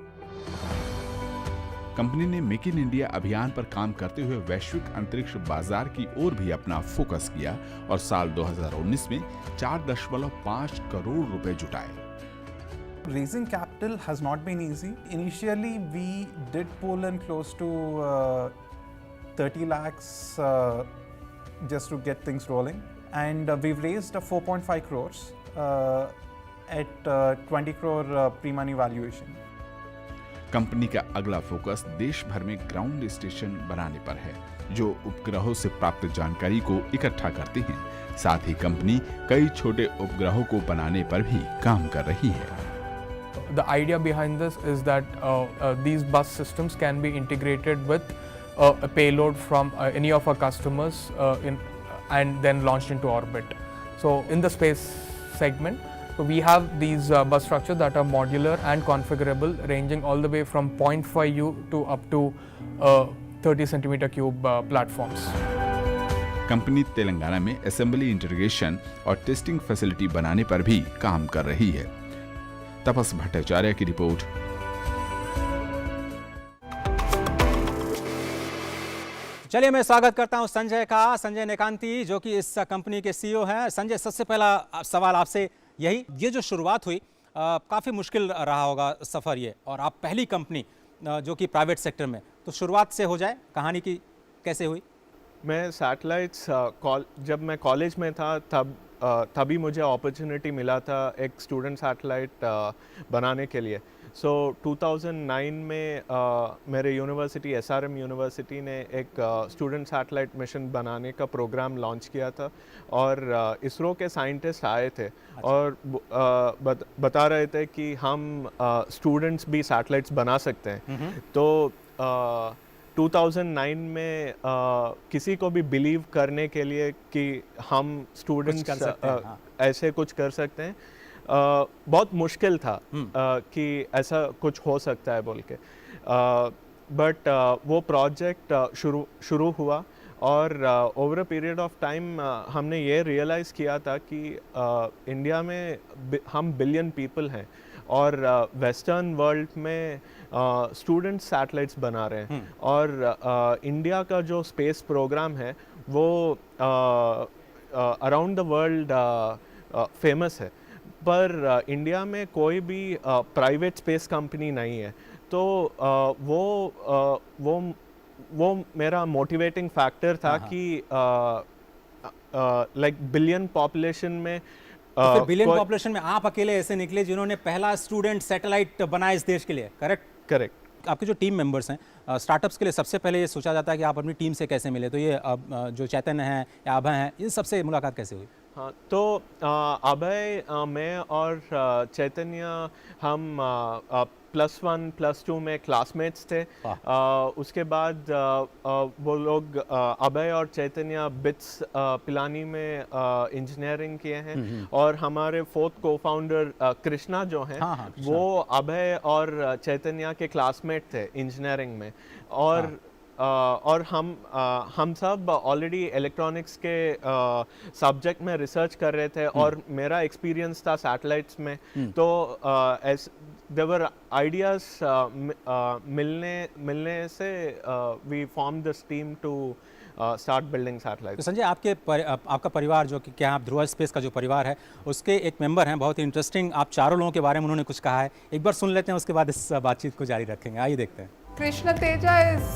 Company ने make in India अभियान पर काम करते हुए वैश्विक अंतरिक्ष बाजार की ओर भी अपना फोकस किया और साल 2019 में 4.5 करोड़ रुपए जुटाए। Raising capital has not been easy. Initially, we did pull in close to 30 lakhs just to get things rolling, and we've raised 4.5 crores at 20 crore pre-money valuation. Company का अगला फोकस देश भर में ग्राउंड स्टेशन बनाने पर है, जो उपग्रहों से प्राप्त जानकारी को इकट्ठा करते हैं। साथ ही कंपनी कई छोटे उपग्रहों को बनाने पर भी काम कर रही है। The idea behind this is that these bus systems can be integrated with a payload from any of our customers and then launched into orbit. So in the space segment, so we have these bus structures that are modular and configurable, ranging all the way from 0.5U to up to 30 centimeter cube platforms. Company Telangana में assembly, integration और testing facility बनाने पर भी काम कर रही है। तपस भट्टाचार्य की रिपोर्ट। चलिए मैं स्वागत करता हूं संजय का, संजय नेकांती, जो कि इस कंपनी के सीईओ हैं। संजय, सबसे पहला सवाल आपसे यही, ये जो शुरुआत हुई काफ़ी मुश्किल रहा होगा सफ़र ये, और आप पहली कंपनी जो कि प्राइवेट सेक्टर में, तो शुरुआत से हो जाए, कहानी की कैसे हुई? मैं सैटेलाइट्स जब मैं कॉलेज में था तभी मुझे अपॉर्चुनिटी मिला था एक स्टूडेंट सैटेलाइट बनाने के लिए। सो 2009 में मेरे यूनिवर्सिटी SRM यूनिवर्सिटी ने एक स्टूडेंट सैटेलाइट मिशन बनाने का प्रोग्राम लॉन्च किया था, और इसरो के साइंटिस्ट आए थे और बता रहे थे कि हम स्टूडेंट्स भी सैटेलाइट्स बना सकते हैं। तो 2009 में किसी को भी बिलीव करने के लिए कि हम स्टूडेंट्स ऐसे कुछ कर सकते हैं बहुत मुश्किल था कि ऐसा कुछ हो सकता है बोल के। बट वो प्रोजेक्ट शुरू हुआ, और over a period of time हमने ये रियलाइज़ किया था कि इंडिया में हम बिलियन पीपल हैं, और वेस्टर्न वर्ल्ड में स्टूडेंट सैटेलाइट्स बना रहे हैं, और इंडिया का जो स्पेस प्रोग्राम है वो अराउंड द वर्ल्ड फेमस है, पर इंडिया में कोई भी प्राइवेट स्पेस कंपनी नहीं है। तो वो मेरा मोटिवेटिंग फैक्टर था कि लाइक बिलियन पॉपुलेशन में तो फिर बिलियन पॉपुलेशन में आप अकेले ऐसे निकले जिन्होंने पहला स्टूडेंट सैटेलाइट बनाया इस देश के लिए, करेक्ट? आपके जो टीम मेंबर्स हैं स्टार्टअप्स के लिए, सबसे पहले ये सोचा जाता है कि आप अपनी टीम से कैसे मिले, तो ये जो चैतन्य हैं या अभय हैं, इन सबसे मुलाकात कैसे हुई? हाँ, तो अभय, मैं और चैतन्य हम +1 +2 में क्लासमेट्स थे। उसके बाद वो लोग, अभय और चैतन्य, बिट्स पिलानी में इंजीनियरिंग किए हैं, और हमारे 4th को-फाउंडर कृष्णा जो हैं, वो अभय और चैतन्य के क्लासमेट थे इंजीनियरिंग में। और हम सब ऑलरेडी इलेक्ट्रॉनिक्स के सब्जेक्ट में रिसर्च कर रहे थे, और मेरा एक्सपीरियंस था सैटेलाइट्स में। तो देयर वर आइडियाज मिलने से we form this team to start building satellite. तो संजय, आपका परिवार, जो कि क्या आप ध्रुवा स्पेस का जो परिवार है उसके एक मेंबर हैं, बहुत ही इंटरेस्टिंग आप चारों लोगों के बारे में उन्होंने कुछ कहा है, एक बार सुन लेते हैं, उसके बाद इस बातचीत को जारी रखेंगे। आइए देखते हैं। Krishna Teja is,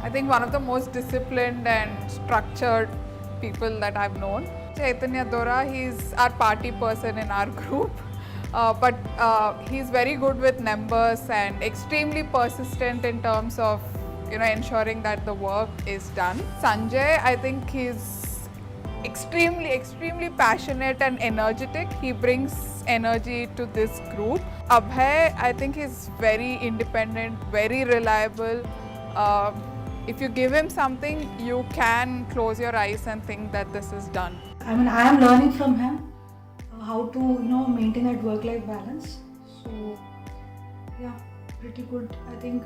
I think, one of the most disciplined and structured people that I've known. Chaitanya Dora, he's our party person in our group, but he's very good with numbers and extremely persistent in terms of, ensuring that the work is done. Sanjay, I think he's extremely passionate and energetic. He brings energy to this group. Abhay, I think he's very independent, very reliable. If you give him something, you can close your eyes and think that this is done. I mean, I am learning from him how to, maintain that work-life balance. So, yeah, pretty good. I think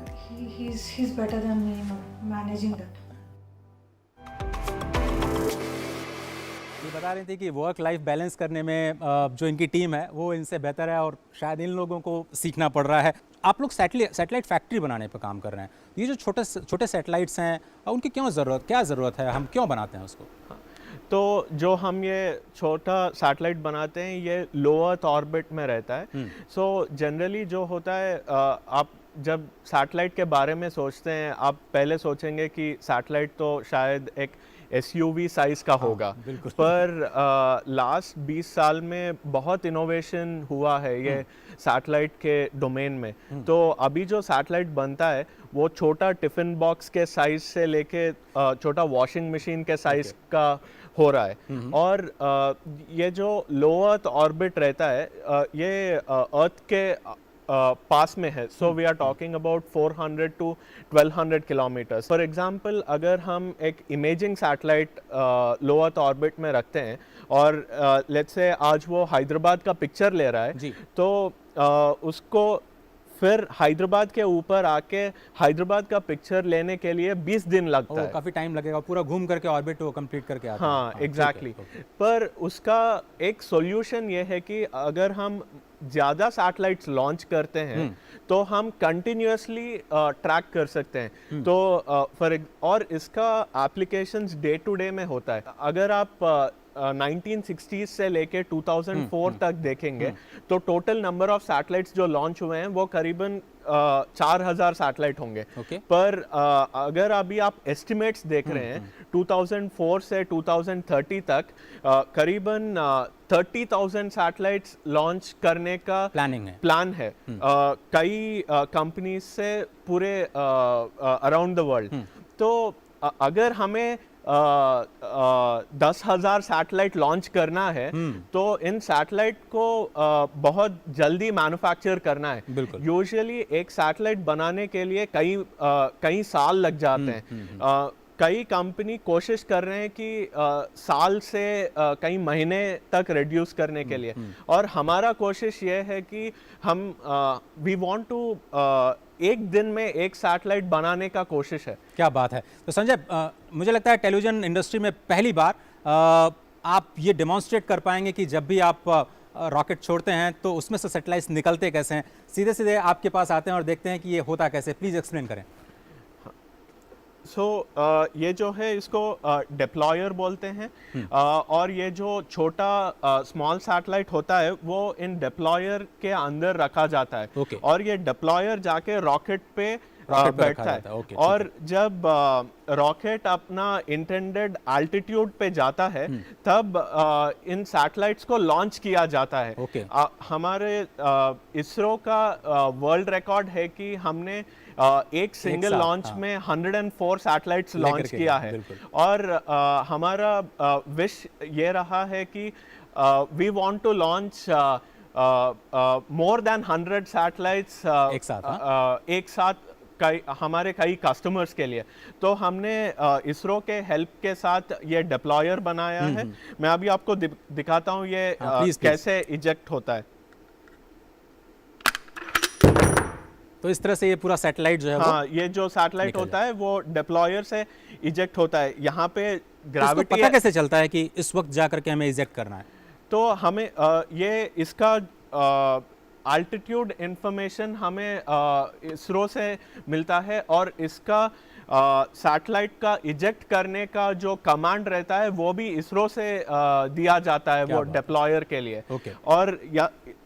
he's better than me, managing that. ये बता रही थी कि work life balance करने में जो इनकी team है वो इनसे बेहतर है, और शायद इन लोगों को सीखना पड़ रहा है। आप लोग सैटेलाइट फैक्ट्री बनाने पर काम कर रहे हैं, ये जो छोटे सैटेलाइट्स हैं उनकी क्या ज़रूरत है, हम क्यों बनाते हैं उसको? तो जो हम ये छोटा सैटेलाइट बनाते हैं ये लो अर्थ ऑर्बिट में रहता है। सो जनरली जो होता है, आप जब सैटेलाइट के बारे में सोचते हैं आप पहले सोचेंगे कि सैटेलाइट तो शायद एक SUV साइज का होगा, पर लास्ट 20 साल में बहुत इनोवेशन हुआ है ये सैटेलाइट के डोमेन में। तो अभी जो सैटेलाइट बनता है वो छोटा टिफिन बॉक्स के साइज से लेके छोटा वॉशिंग मशीन के साइज का हो रहा है। और ये जो लो अर्थ ऑर्बिट रहता है ये अर्थ के पास में है, so we are talking about 400 to 1200 kilometres. For example अगर हम एक imaging satellite low earth orbit में रखते हैं और लेट्स से आज वो हैदराबाद का पिक्चर ले रहा है, तो उसको फिर हैदराबाद के ऊपर आके हैदराबाद का पिक्चर लेने के लिए 20 दिन लगता है। काफी टाइम लगेगा, पूरा घूम करके ऑर्बिट को कंप्लीट करके आता है। हाँ, एग्जैक्टली। पर उसका एक सॉल्यूशन ये है कि अगर हम ज़्यादा सैटेलाइट्स लॉन्च करते हैं तो हम कंटिन्यूअसली ट्रैक कर सकते हैं। तो और इसका एप्लीकेशंस डे टू डे में होता है। अगर आप 1960s से लेके 2004 तक देखेंगे तो टोटल नंबर ऑफ सैटेलाइट्स जो लॉन्च हुए हैं वो करीबन 4000 सैटेलाइट होंगे। पर अगर अभी आप एस्टिमेट्स देख रहे हैं 2004 से 2030 तक करीबन 30,000 सैटेलाइट्स लॉन्च करने का प्लान है कई कंपनीज से पूरे अराउंड द वर्ल्ड। तो अगर हमें 10,000 सैटेलाइट लॉन्च करना है तो इन सैटेलाइट को बहुत जल्दी मैन्युफैक्चर करना है। यूजुअली एक सैटेलाइट बनाने के लिए कई साल लग जाते हैं। कई कंपनी कोशिश कर रहे हैं कि साल से कई महीने तक रिड्यूस करने के लिए, और हमारा कोशिश ये है कि हम वी वांट टू एक दिन में एक सैटेलाइट बनाने का कोशिश है। क्या बात है। तो संजय, मुझे लगता है टेलीविजन इंडस्ट्री में पहली बार आप ये डेमोन्स्ट्रेट कर पाएंगे कि जब भी आप रॉकेट छोड़ते हैं तो उसमें से सैटेलाइट्स निकलते कैसे हैं, सीधे सीधे आपके पास आते हैं और देखते हैं कि ये होता कैसे। प्लीज़ एक्सप्लेन करें। ये जो है इसको डिप्लॉयर बोलते हैं, और ये जो छोटा स्मॉल सैटेलाइट होता है वो इन डिप्लॉयर के अंदर रखा जाता है। और ये डिप्लॉयर जाके रॉकेट पे बैठता है। और जब रॉकेट अपना इंटेंडेड एल्टीट्यूड पे जाता है तब इन सैटेलाइट्स को लॉन्च किया जाता है। हमारे इसरो का वर्ल्ड रिकॉर्ड है कि हमने एक सिंगल लॉन्च में 104 सैटेलाइट्स लॉन्च किया है। और हमारा विश ये रहा है कि we want to launch more than 100 satellites एक साथ हमारे कई कस्टमर्स के लिए। तो हमने इसरो के हेल्प के साथ ये डिप्लॉयर बनाया है। मैं अभी आपको दिखाता हूँ ये कैसे इजेक्ट होता है। तो इस तरह से ये पूरा सैटेलाइट जो है, हाँ, ये जो सैटेलाइट होता है वो डिप्लॉयर से इजेक्ट होता है। यहाँ पे ग्रेविटी पता कैसे चलता है कि इस वक्त जाकर के हमें इजेक्ट करना है? तो हमें ये इसका अल्टीट्यूड इंफॉर्मेशन हमें इसरो से मिलता है, और इसका सैटेलाइट का इजेक्ट करने का जो कमांड रहता है वो भी इसरो से दिया जाता है वो डिप्लॉयर के लिए। और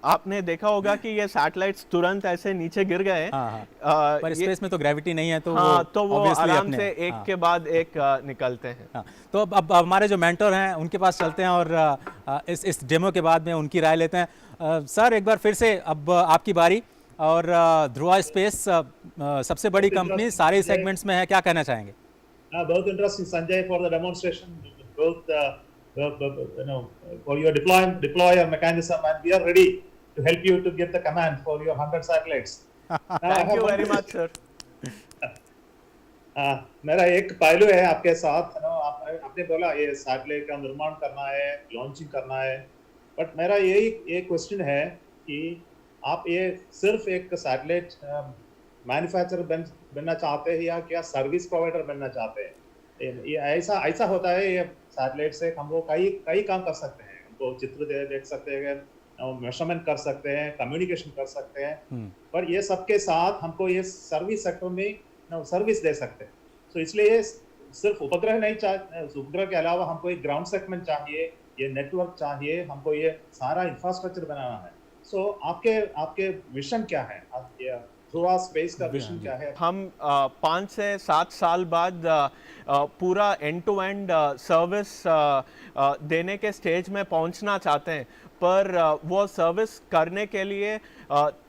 आपने देखा होगा कि ये सैटेलाइट्स तुरंत ऐसे नीचे गिर गए। पर स्पेस में तो ग्रेविटी नहीं है, तो वो आराम से एक के बाद एक निकलते हैं। तो अब हमारे जो मेंटर हैं उनके पास चलते हैं और इस डेमो के बाद में उनकी राय लेते हैं। सर, एक बार फिर से अब आपकी बारी, और ध्रुवा स्पेस सबसे बड़ी कंपनी सारे सेगमेंट्स में है, क्या कहना चाहेंगे? बहुत interesting Sanjay for the demonstration, both you know, for your deployer mechanism, and we are ready to help you to get the command for your 100 satellites. Thank you very much, sir. मेरा एक पहलू है आपके साथ, आपने बोला ये सैटेलाइट का निर्माण करना है, लॉन्चिंग करना है, बट मेरा यही एक क्वेश्चन है कि आप ये सिर्फ एक सैटेलाइट मैन्युफैक्चरर बनना चाहते हैं या क्या सर्विस प्रोवाइडर बनना चाहते हैं? ये ऐसा होता है, ये सैटेलाइट से हम लोग कई काम कर सकते हैं। हमको चित्र देख सकते हैं, मेजरमेंट कर सकते हैं, कम्युनिकेशन कर सकते हैं, पर ये सबके साथ हमको ये सर्विस सेक्टर में सर्विस दे सकते हैं। तो इसलिए सिर्फ उपग्रह नहीं चाहिए, उपग्रह के अलावा हमको एक ग्राउंड सेगमेंट चाहिए, ये नेटवर्क चाहिए, हमको ये सारा इंफ्रास्ट्रक्चर बनाना है। सो आपके मिशन क्या है? आप ये ध्रुवा स्पेस का विजन क्या है? हम 5 से 7 साल बाद पूरा एंड टू एंड सर्विस देने के स्टेज में पहुंचना चाहते हैं, पर वो सर्विस करने के लिए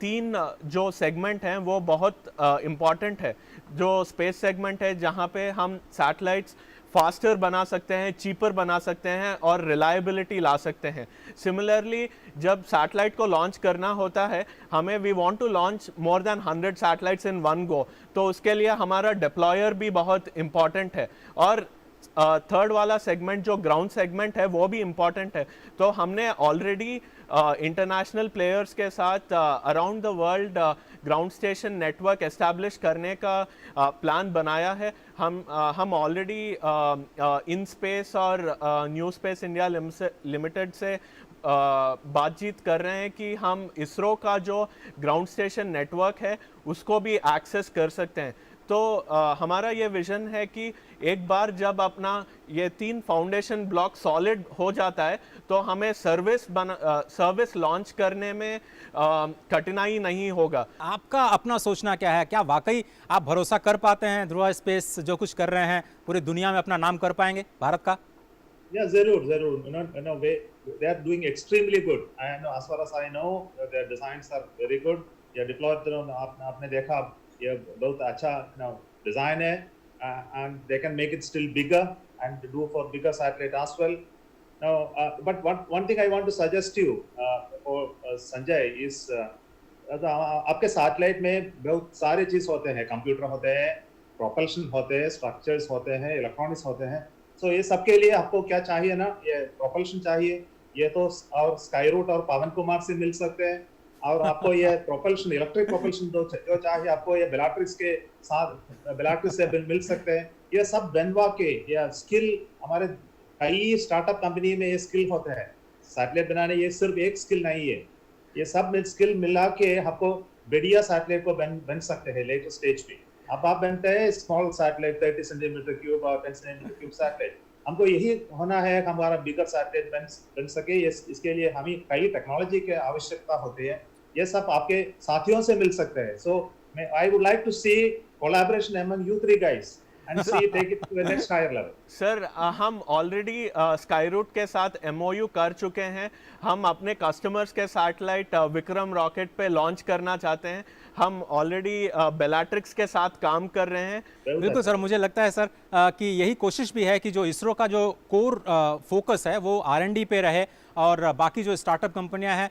3 जो सेगमेंट हैं वो बहुत इम्पॉर्टेंट है। जो स्पेस सेगमेंट है जहाँ पे हम सैटेलाइट्स फास्टर बना सकते हैं, चीपर बना सकते हैं और रिलायबिलिटी ला सकते हैं। सिमिलरली जब सैटेलाइट को लॉन्च करना होता है, हमें we want to launch more than 100 satellites in one go, तो उसके लिए हमारा डिप्लॉयर भी बहुत इम्पॉर्टेंट है। और थर्ड वाला सेगमेंट जो ग्राउंड सेगमेंट है वो भी इम्पॉर्टेंट है। तो हमने ऑलरेडी इंटरनेशनल प्लेयर्स के साथ around the world ground station network establish करने का प्लान बनाया है। हम ऑलरेडी इन स्पेस और न्यू स्पेस इंडिया लिमिटेड से बातचीत कर रहे हैं कि हम इसरो का जो ग्राउंड स्टेशन नेटवर्क है उसको भी एक्सेस कर सकते हैं। तो हमारा ये विजन है कि एक बार जब अपना ये 3 फाउंडेशन ब्लॉक सॉलिड हो जाता है तो हमें सर्विस लॉन्च करने में कठिनाई नहीं होगा। आपका अपना सोचना क्या है? क्या वाकई आप भरोसा कर पाते हैं ध्रुवा स्पेस जो कुछ कर रहे हैं पूरी दुनिया में अपना नाम कर पाएंगे भारत का? Yeah, जरूर they are doing extremely good. I know, as far as I know, their designs are very good. ये deployed आपने देखा ये बहुत अच्छा design है, and they can make it still bigger and do for bigger satellite as well. Now, but one thing I want to suggest you for Sanjay is आपके satellite में बहुत सारे चीज होते हैं, कंप्यूटर होते हैं, प्रोपल्शन होते हैं, स्ट्रक्चर्स होते हैं, इलेक्ट्रॉनिक्स होते हैं। तो ये सबके लिए आपको क्या चाहिए ना, ये प्रोपल्शन चाहिए, ये तो और स्काईरूट और पवन कुमार से मिल सकते हैं। और आपको ये प्रोपल्शन इलेक्ट्रिक प्रोपल्शन जो चाहिए आपको ये बेलाट्रिक्स के साथ बेलाट्रिक्स से मिल सकते हैं। ये सब बेनवा के ये स्किल हमारे कई स्टार्टअप कंपनी में ये स्किल होते हैं। सैटेलाइट बनाने ये सिर्फ एक स्किल नहीं है, ये सब स्किल मिला के आपको बढ़िया सैटेलाइट को बन सकते हैं लेटर स्टेज पे। अब आप बनते हैं स्मॉल सैटेलाइट 30 सेंटीमीटर क्यूब और 10 सेंटीमीटर क्यूब सैटेलाइट। हमको यही होना है कि हमारा बिगर सैटेलाइट बन सके। इसके लिए हमें कई टेक्नोलॉजी की आवश्यकता होती है, ये सब आपके साथियों से मिल सकते हैं। So I would like to see collaboration among you 3 guys and see take it to the next higher level. Sir हम ऑलरेडी स्काईरूट के साथ MOU कर चुके हैं। हम अपने कस्टमर्स के सैटेलाइट विक्रम रॉकेट पे लॉन्च करना चाहते हैं। हम ऑलरेडी बेलाट्रिक्स के साथ काम कर रहे हैं। बिल्कुल सर, मुझे लगता है सर कि यही कोशिश भी है कि जो इसरो का जो कोर फोकस है वो R&D पे रहे और बाकी जो स्टार्टअप कंपनियां हैं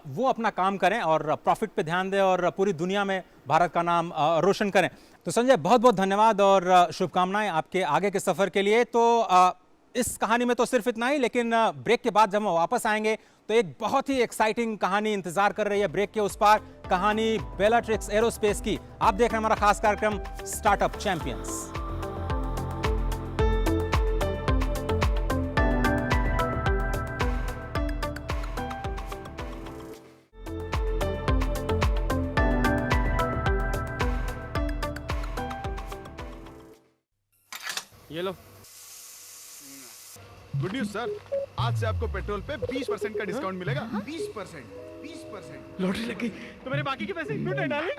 वो अपना काम करें और प्रॉफिट पे ध्यान दें और पूरी दुनिया में भारत का नाम रोशन करें। तो संजय बहुत बहुत धन्यवाद और शुभकामनाएं आपके आगे के सफ़र के लिए। तो इस कहानी में तो सिर्फ इतना ही, लेकिन ब्रेक के बाद जब हम वापस आएंगे तो एक बहुत ही एक्साइटिंग कहानी इंतजार कर रही है ब्रेक के उस पार, कहानी बेलाट्रिक्स एरोस्पेस की। आप देख रहे हैं हमारा खास कार्यक्रम स्टार्टअप चैंपियंस। ये लो। गुड न्यूज सर, आज से आपको पेट्रोल पे 20% का डिस्काउंट मिलेगा। 20%? लॉटरी लग गई। तो मेरे बाकी के पैसे क्यों नहीं डाले?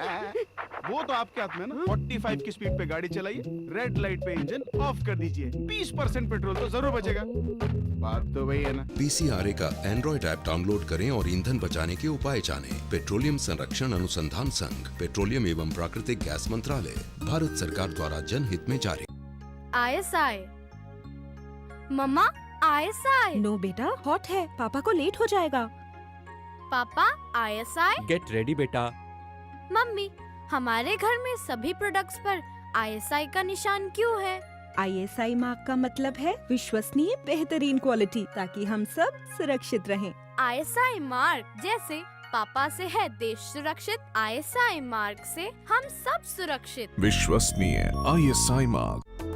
वो तो आपके हाथ में ना। 45 की स्पीड पे गाड़ी चलाइए, रेड लाइट पे इंजन ऑफ कर दीजिए, 20% पेट्रोल तो जरूर बचेगा। बात तो वही है ना। PCRA का एंड्रॉइड ऐप डाउनलोड करें और ईंधन बचाने के उपाय जानें। पेट्रोलियम संरक्षण अनुसंधान संघ, पेट्रोलियम एवं प्राकृतिक गैस मंत्रालय, भारत सरकार द्वारा जनहित में जारी। ISI। मम्मा ISI। नो बेटा, हॉट है, पापा को लेट हो जाएगा। पापा ISI। गेट रेडी बेटा। मम्मी, हमारे घर में सभी प्रोडक्ट्स पर ISI का निशान क्यों है? ISI मार्क का मतलब है विश्वसनीय बेहतरीन क्वालिटी, ताकि हम सब सुरक्षित रहें। ISI मार्क जैसे पापा से है देश सुरक्षित, ISI मार्क से हम सब सुरक्षित। विश्वसनीय ISI मार्क।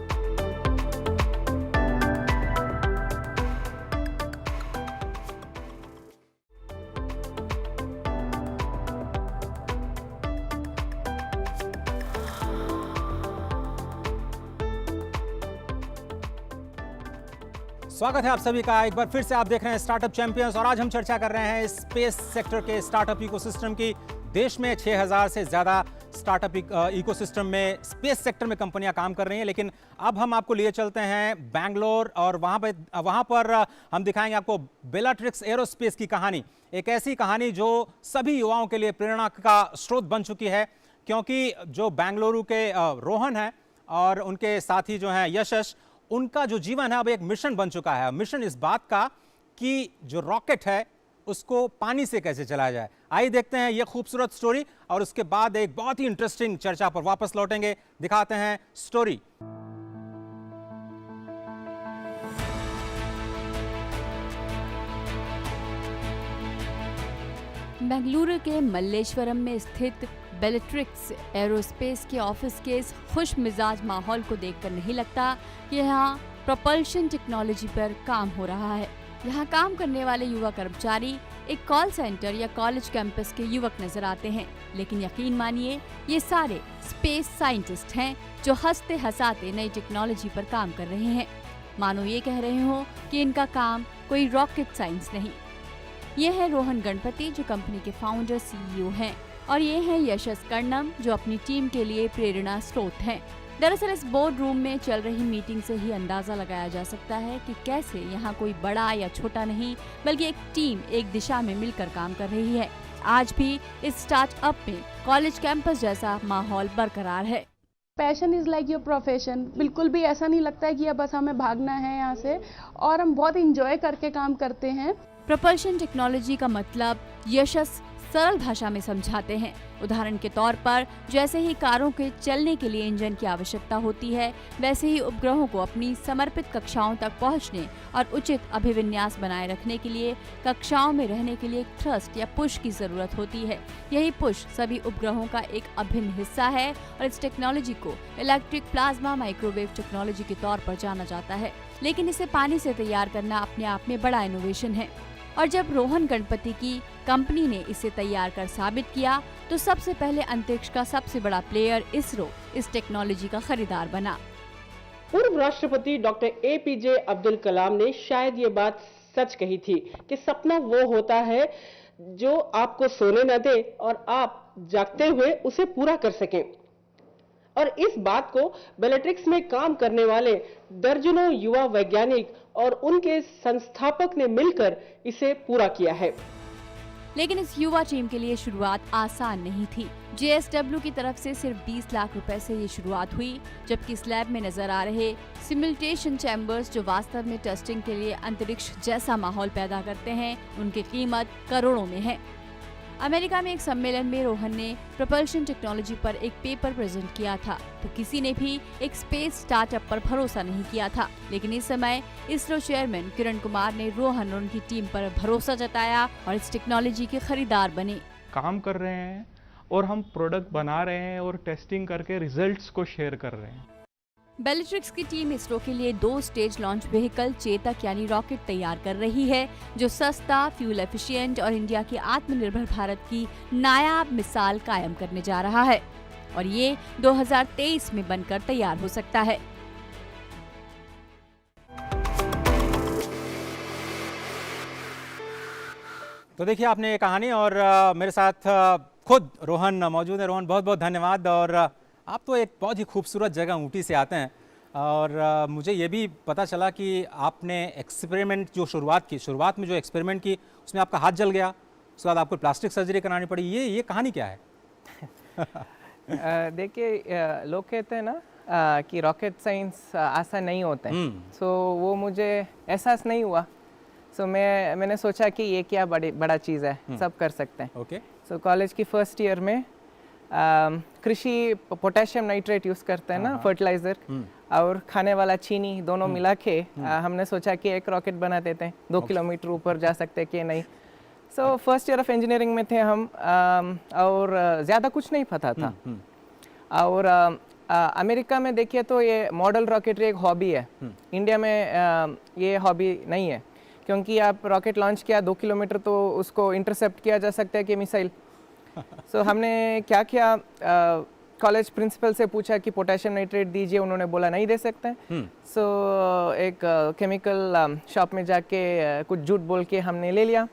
स्वागत है आप सभी का एक बार फिर से। आप देख रहे हैं स्टार्टअप चैंपियंस और आज हम चर्चा कर रहे हैं स्पेस सेक्टर के स्टार्टअप इकोसिस्टम की। देश में 6000 से ज़्यादा स्टार्टअप इकोसिस्टम में स्पेस सेक्टर में कंपनियां काम कर रही हैं, लेकिन अब हम आपको लिए चलते हैं बैंगलोर और वहां पर हम दिखाएंगे आपको बेलाट्रिक्स एरोस्पेस की कहानी। एक ऐसी कहानी जो सभी युवाओं के लिए प्रेरणा का स्रोत बन चुकी है, क्योंकि जो बेंगलुरु के रोहन हैं और उनके साथी जो हैं यशस, उनका जो जीवन है अब एक मिशन बन चुका है। मिशन इस बात का कि जो रॉकेट है उसको पानी से कैसे चलाया जाए। आइए देखते हैं ये खूबसूरत स्टोरी और उसके बाद एक बहुत ही इंटरेस्टिंग चर्चा पर वापस लौटेंगे। दिखाते हैं स्टोरी। बेंगलुरु के मल्लेश्वरम में स्थित बेलेट्रिक्स एरोस्पेस के ऑफिस के इस खुश मिजाज माहौल को देखकर नहीं लगता कि यहाँ प्रोपल्शन टेक्नोलॉजी पर काम हो रहा है। यहाँ काम करने वाले युवा कर्मचारी एक कॉल सेंटर या कॉलेज कैंपस के युवक नजर आते हैं, लेकिन यकीन मानिए ये सारे स्पेस साइंटिस्ट हैं जो हंसते हंसाते नई टेक्नोलॉजी पर काम कर रहे हैं। मानो ये कह रहे हो कि इनका काम कोई रॉकेट साइंस नहीं। ये है रोहन गणपति जो कंपनी के फाउंडर CEO हैं, और ये है यशस कर्णम जो अपनी टीम के लिए प्रेरणा स्रोत हैं। दरअसल इस बोर्ड रूम में चल रही मीटिंग से ही अंदाजा लगाया जा सकता है कि कैसे यहाँ कोई बड़ा या छोटा नहीं बल्कि एक टीम एक दिशा में मिलकर काम कर रही है। आज भी इस स्टार्टअप में कॉलेज कैंपस जैसा माहौल बरकरार है। Passion is like your profession. बिल्कुल भी ऐसा नहीं लगता है कि अब बस हमें भागना है यहाँ से, और हम बहुत इंजॉय करके काम करते हैं। प्रोपल्शन टेक्नोलॉजी का मतलब यशस सरल भाषा में समझाते हैं। उदाहरण के तौर पर जैसे ही कारों के चलने के लिए इंजन की आवश्यकता होती है, वैसे ही उपग्रहों को अपनी समर्पित कक्षाओं तक पहुंचने और उचित अभिविन्यास बनाए रखने के लिए कक्षाओं में रहने के लिए थ्रस्ट या पुश की जरूरत होती है। यही पुश सभी उपग्रहों का एक अभिन्न हिस्सा है और इस टेक्नोलॉजी को इलेक्ट्रिक प्लाज्मा माइक्रोवेव टेक्नोलॉजी के तौर पर जाना जाता है। लेकिन इसे पानी से तैयार करना अपने आप में बड़ा इनोवेशन है, और जब रोहन गणपति की कंपनी ने इसे तैयार कर साबित किया तो सबसे पहले अंतरिक्ष का सबसे बड़ा प्लेयर इसरो इस टेक्नोलॉजी का खरीदार बना। पूर्व राष्ट्रपति डॉक्टर APJ अब्दुल कलाम ने शायद ये बात सच कही थी कि सपना वो होता है जो आपको सोने न दे और आप जागते हुए उसे पूरा कर सकें। और इस बात को बेलेट्रिक्स में काम करने वाले दर्जनों युवा वैज्ञानिक और उनके संस्थापक ने मिलकर इसे पूरा किया है। लेकिन इस युवा टीम के लिए शुरुआत आसान नहीं थी। JSW की तरफ से सिर्फ 20 लाख रुपए से ये शुरुआत हुई, जबकि इस लैब में नजर आ रहे सिमुलेशन चैम्बर्स जो वास्तव में टेस्टिंग के लिए अंतरिक्ष जैसा माहौल पैदा करते हैं, उनकी कीमत करोड़ों में है। अमेरिका में एक सम्मेलन में रोहन ने प्रोपल्शन टेक्नोलॉजी पर एक पेपर प्रेजेंट किया था, तो किसी ने भी एक स्पेस स्टार्टअप पर भरोसा नहीं किया था। लेकिन इस समय इसरो चेयरमैन किरण कुमार ने रोहन और उनकी टीम पर भरोसा जताया और इस टेक्नोलॉजी के खरीदार बने। काम कर रहे हैं और हम प्रोडक्ट बना रहे हैं और टेस्टिंग करके रिजल्ट्स को शेयर कर रहे हैं। बेलेट्रिक्स की टीम इसरो के लिए 2 स्टेज लॉन्च व्हीकल चेतक यानी रॉकेट तैयार कर रही है, जो सस्ता, फ्यूल एफिशिएंट और इंडिया के आत्मनिर्भर भारत की नायाब मिसाल कायम करने जा रहा है, और ये 2023 में बनकर तैयार हो सकता है। तो देखिए आपने ये कहानी, और मेरे साथ खुद रोहन मौजूद है। रोहन, बहुत बहुत धन्यवाद। और आप तो एक बहुत ही खूबसूरत जगह ऊटी से आते हैं, और मुझे ये भी पता चला कि आपने एक्सपेरिमेंट जो शुरुआत में जो एक्सपेरिमेंट की उसमें आपका हाथ जल गया, उसके बाद आपको प्लास्टिक सर्जरी करानी पड़ी। ये कहानी क्या है? देखिए, लोग कहते हैं ना कि रॉकेट साइंस आसान नहीं होता है, सो वो मुझे एहसास नहीं हुआ। सो मैंने सोचा कि ये क्या बड़ा चीज़ है, सब कर सकते हैं। ओके। सो कॉलेज की फर्स्ट ईयर में कृषि पोटेशियम नाइट्रेट यूज़ करते हैं ना, फर्टिलाइज़र, और खाने वाला चीनी दोनों मिला के हमने सोचा कि एक रॉकेट बना देते हैं, 2 किलोमीटर ऊपर जा सकते कि नहीं। So first year of engineering में थे हम, और ज़्यादा कुछ नहीं पता था। और अमेरिका में देखिए तो ये मॉडल रॉकेटरी एक हॉबी है। इंडिया में ये हॉबी नहीं है, क्योंकि आप रॉकेट लॉन्च किया 2 किलोमीटर तो उसको इंटरसेप्ट किया जा सकता है कि मिसाइल। सो हमने क्या किया, कॉलेज प्रिंसिपल से पूछा कि पोटेशियम नाइट्रेट दीजिए, उन्होंने बोला नहीं दे सकते। सो एक केमिकल शॉप में जाके कुछ झूठ बोल के हमने ले लिया,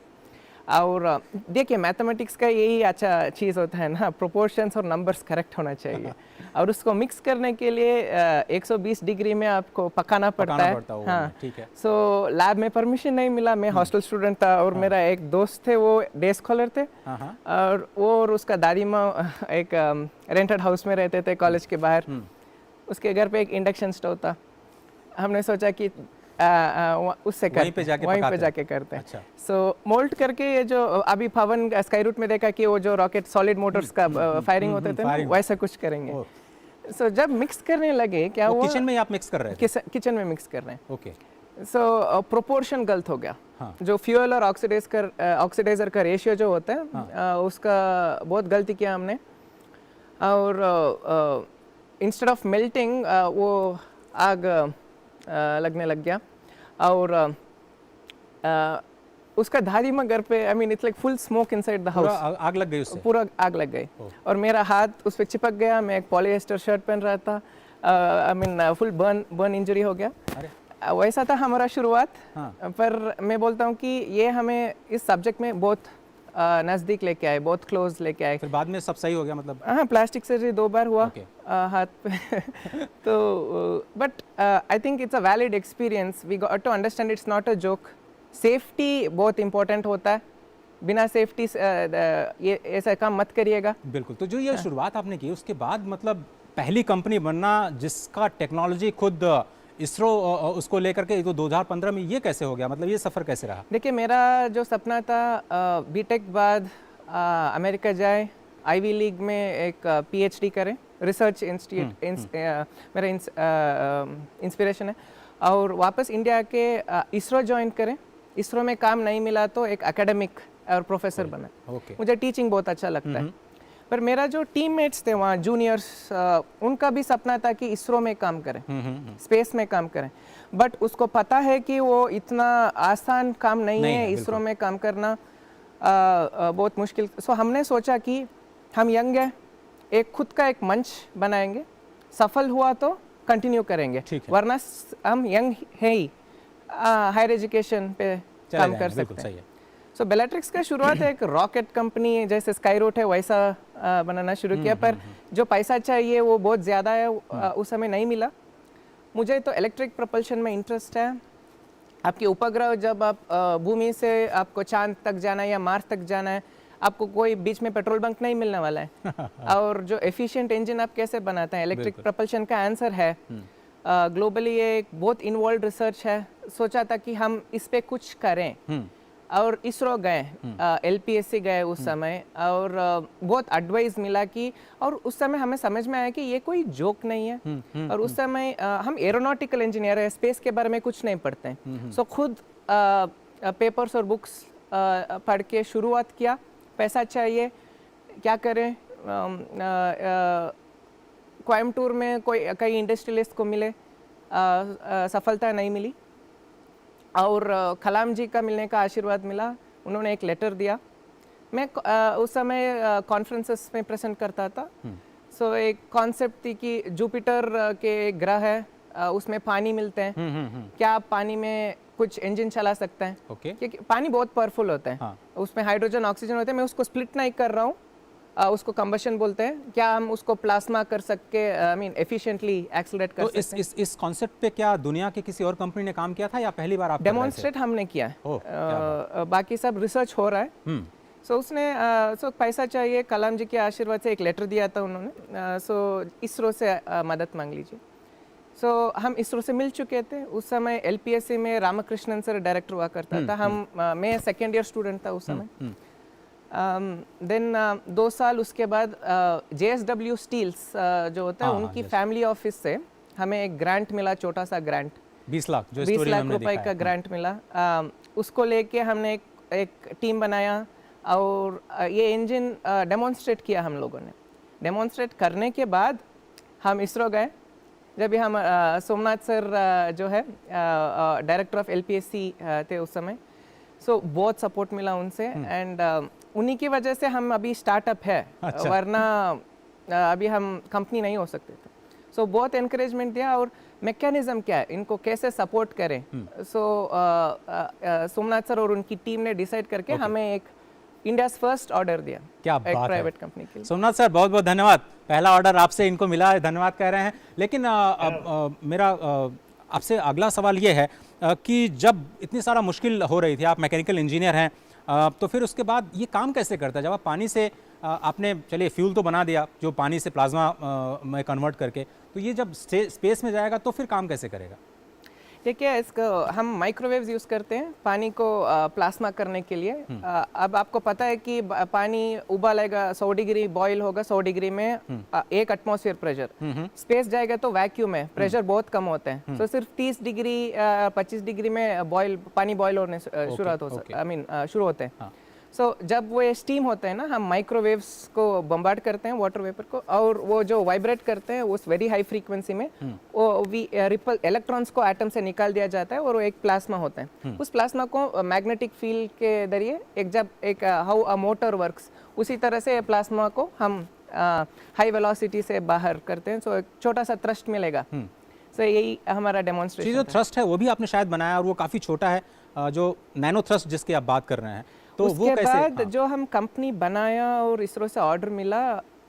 और देखिए मैथमेटिक्स का यही अच्छा चीज़ होता है ना, प्रोपोर्शंस और नंबर्स करेक्ट होना चाहिए और उसको मिक्स करने के लिए 120 डिग्री में आपको पकाना पड़ता है। हाँ, ठीक है। सो लैब में परमिशन नहीं मिला, मैं हॉस्टल स्टूडेंट था और मेरा एक दोस्त थे वो डे स्कॉलर थे और वो और उसका दादी माँ एक रेंटेड हाउस में रहते थे कॉलेज के बाहर। उसके घर पे एक इंडक्शन स्टोव था। हमने सोचा कि उससे वहीं पे जाके करते हैं। सो मोल्ड करके ये जो अभी पवन स्काई रूट में देखा कि वो जो रॉकेट सॉलिड मोटर्स का फायरिंग होते थे ना, वैसा कुछ करेंगे। सो जब मिक्स करने लगे क्या हुआ, किचन में ही आप मिक्स कर रहे थे? किचन में मिक्स कर रहे हैं। ओके। सो प्रोपोर्शन गलत हो गया। जो फ्यूल और ऑक्सीडाइजर का रेशियो जो होता है उसका बहुत गलती किया हमने और इंस्टेड ऑफ मेल्टिंग वो आग लगने लग गया और उसका दादी माँ घर पे, I mean it's like full smoke inside the house. आग लग गई उससे? पूरा आग लग गई और मेरा हाथ उस पे चिपक गया। मैं एक पॉलिएस्टर शर्ट पहन रहा था, I mean full burn injury हो गया। वैसा था हमारा शुरुआत। पर मैं बोलता हूँ कि ये हमें इस सब्जेक्ट में बहुत नज़दीक लेके आए, बहुत क्लोज लेके आए। फिर बाद में सब सही हो गया मतलब? हाँ, प्लास्टिक सर्जरी 2 बार हुआ हाथ पे तो but I think it's a valid experience. We got to understand it's not a joke. Safety बहुत इंपॉर्टेंट होता है, बिना सेफ्टी ये ऐसा काम मत करिएगा। बिल्कुल। तो जो ये शुरुआत आपने की उसके बाद मतलब पहली कंपनी बनना जिसका टेक्नोलॉजी खुद इसरो उसको लेकर के, तो 2015 में ये कैसे हो गया, मतलब ये सफ़र कैसे रहा? देखिए मेरा जो सपना था बीटेक बाद अमेरिका जाए, आईवी लीग में एक पीएचडी करें, रिसर्च इंस्टीट्यूट मेरा इंस्पिरेशन है, और वापस इंडिया के इसरो ज्वाइन करें। इसरो में काम नहीं मिला तो एक एकेडमिक और प्रोफेसर बना। मुझे टीचिंग बहुत अच्छा लगता है। पर मेरा जो टीममेट्स थे वहाँ जूनियर्स, उनका भी सपना था कि इसरो में काम करें, स्पेस में काम करें, बट उसको पता है कि वो इतना आसान काम नहीं है इसरो में काम करना, बहुत मुश्किल। सो हमने सोचा कि हम यंग हैं, एक खुद का एक मंच बनाएंगे, सफल हुआ तो कंटिन्यू करेंगे, वरना हम यंग है ही, हायर एजुकेशन पे काम कर सकते हैं। सो बेलाट्रिक्स का शुरुआत एक रॉकेट कंपनी जैसे स्काई रूट है वैसा बनाना शुरू किया, पर जो पैसा चाहिए वो बहुत ज़्यादा है, उस समय नहीं मिला। मुझे तो इलेक्ट्रिक प्रोपल्शन में इंटरेस्ट है। आपके उपग्रह, जब आप भूमि से आपको चांद तक जाना है या मार्स तक जाना है, आपको कोई बीच में पेट्रोल बंक नहीं मिलने वाला है और जो एफिशिएंट इंजन आप कैसे बनाते हैं, इलेक्ट्रिक प्रोपल्शन का आंसर है। ग्लोबली ये एक बहुत इन्वॉल्व रिसर्च है। सोचा था कि हम इस पे कुछ करें और इसरो गए, एलपीएससी गए उस समय, और बहुत एडवाइस मिला कि, और उस समय हमें समझ में आया कि ये कोई जोक नहीं है। और उस समय हम एरोनॉटिकल इंजीनियर है, स्पेस के बारे में कुछ नहीं पढ़ते हैं। सो खुद पेपर्स और बुक्स पढ़ के शुरुआत किया। पैसा चाहिए, क्या करें। कोयम्बटूर में कई इंडस्ट्रियलिस्ट को मिले, सफलता नहीं मिली, और कलाम जी का मिलने का आशीर्वाद मिला। उन्होंने एक लेटर दिया। मैं उस समय कॉन्फ्रेंसेस में प्रेजेंट करता था। सो एक कॉन्सेप्ट थी कि जुपिटर के एक ग्रह है, उसमें पानी मिलते हैं, क्या आप पानी में कुछ इंजन चला सकते हैं? क्योंकि पानी बहुत पावरफुल होता है, उसमें हाइड्रोजन ऑक्सीजन होते हैं। मैं उसको स्प्लिट नहीं कर रहा हूँ, उसको कंबशन बोलते हैं। क्या हम उसको प्लाज्मा कर सके, आई मीन एफिशिएंटली एक्सेलरेट कर सकते हैं? इस कॉन्सेप्ट पे क्या दुनिया के किसी और कंपनी ने काम किया था या पहली बार आप डेमोन्स्ट्रेट हमने किया है। बाकी सब रिसर्च हो रहा है। सो उसने पैसा चाहिए, कलाम जी के आशीर्वाद से एक लेटर दिया था उन्होंने। सो इसरो से मदद मांग लीजिए। सो हम इसरो से मिल चुके थे। उस समय एलपीएससी में रामकृष्णन सर डायरेक्टर हुआ करता था। मैं सेकेंड ईयर स्टूडेंट था उस समय। देन 2 साल उसके बाद JSW स्टील्स जो होता है, उनकी फैमिली ऑफिस से हमें एक ग्रांट मिला, छोटा सा ग्रांट, 20 लाख रुपए का ग्रांट मिला। उसको लेके हमने एक टीम बनाया और ये इंजन डेमोन्स्ट्रेट किया हम लोगों ने। डेमोन्स्ट्रेट करने के बाद हम इसरो गए। जब भी हम सोमनाथ सर जो है डायरेक्टर ऑफ LPSC थे उस समय, सो बहुत सपोर्ट मिला उनसे, एंड उन्हीं की वजह से हम अभी स्टार्टअप है। वरना अभी हम कंपनी नहीं हो सकते थे। सो बहुत एनकरेजमेंट दिया, और मैकेनिज्म क्या है, इनको कैसे सपोर्ट करें। सो सोमनाथ सर और उनकी टीम ने डिसाइड करके हमें एक इंडिया फर्स्ट ऑर्डर दिया क्या एक बात है। प्राइवेट कंपनी के लिए। सोमनाथ सर बहुत बहुत धन्यवाद, पहला ऑर्डर आपसे इनको मिला है, धन्यवाद कह रहे हैं। लेकिन मेरा आपसे अगला सवाल ये है कि जब इतनी सारा मुश्किल हो रही थी, आप मैकेनिकल इंजीनियर हैं, तो फिर उसके बाद ये काम कैसे करता है जब आप पानी से आपने चलिए फ्यूल तो बना दिया जो पानी से प्लाज्मा में कन्वर्ट करके, तो ये जब स्पेस में जाएगा तो फिर काम कैसे करेगा? देखिए इसको हम माइक्रोवेव्स यूज़ करते हैं पानी को प्लाज्मा करने के लिए। अब आपको पता है कि पानी उबालेगा 100 डिग्री, बॉईल होगा 100 डिग्री में 1 एटमॉस्फेयर प्रेशर। स्पेस जाएगा तो वैक्यूम है, प्रेशर बहुत कम होते हैं, तो सिर्फ 30 डिग्री 25 डिग्री में पानी बॉईल होने शुरू होते हैं। सो जब वो स्टीम होते हैं ना, हम माइक्रोवेव्स को बम्बार्ड करते हैं वाटर वेपर को, और वो जो वाइब्रेट करते हैं उस वेरी हाई फ्रीक्वेंसी में वो रिपल इलेक्ट्रॉन्स को एटम से निकाल दिया जाता है और वो एक प्लाज्मा होता है। उस प्लाज्मा को मैग्नेटिक फील्ड के जरिए हाउ अ मोटर वर्क्स, उसी तरह से प्लाज्मा को हम हाई वेलोसिटी से बाहर करते हैं। सो एक छोटा सा थ्रस्ट मिलेगा। सो यही हमारा डेमोन्स्ट्रेशन। जो थ्रस्ट है वो भी आपने शायद बनाया और वो काफ़ी छोटा है, जो नैनो थ्रस्ट जिसकी आप बात कर रहे हैं, तो उसके वो कैसे? बाद जो हम कंपनी बनाया और इसरो से ऑर्डर मिला,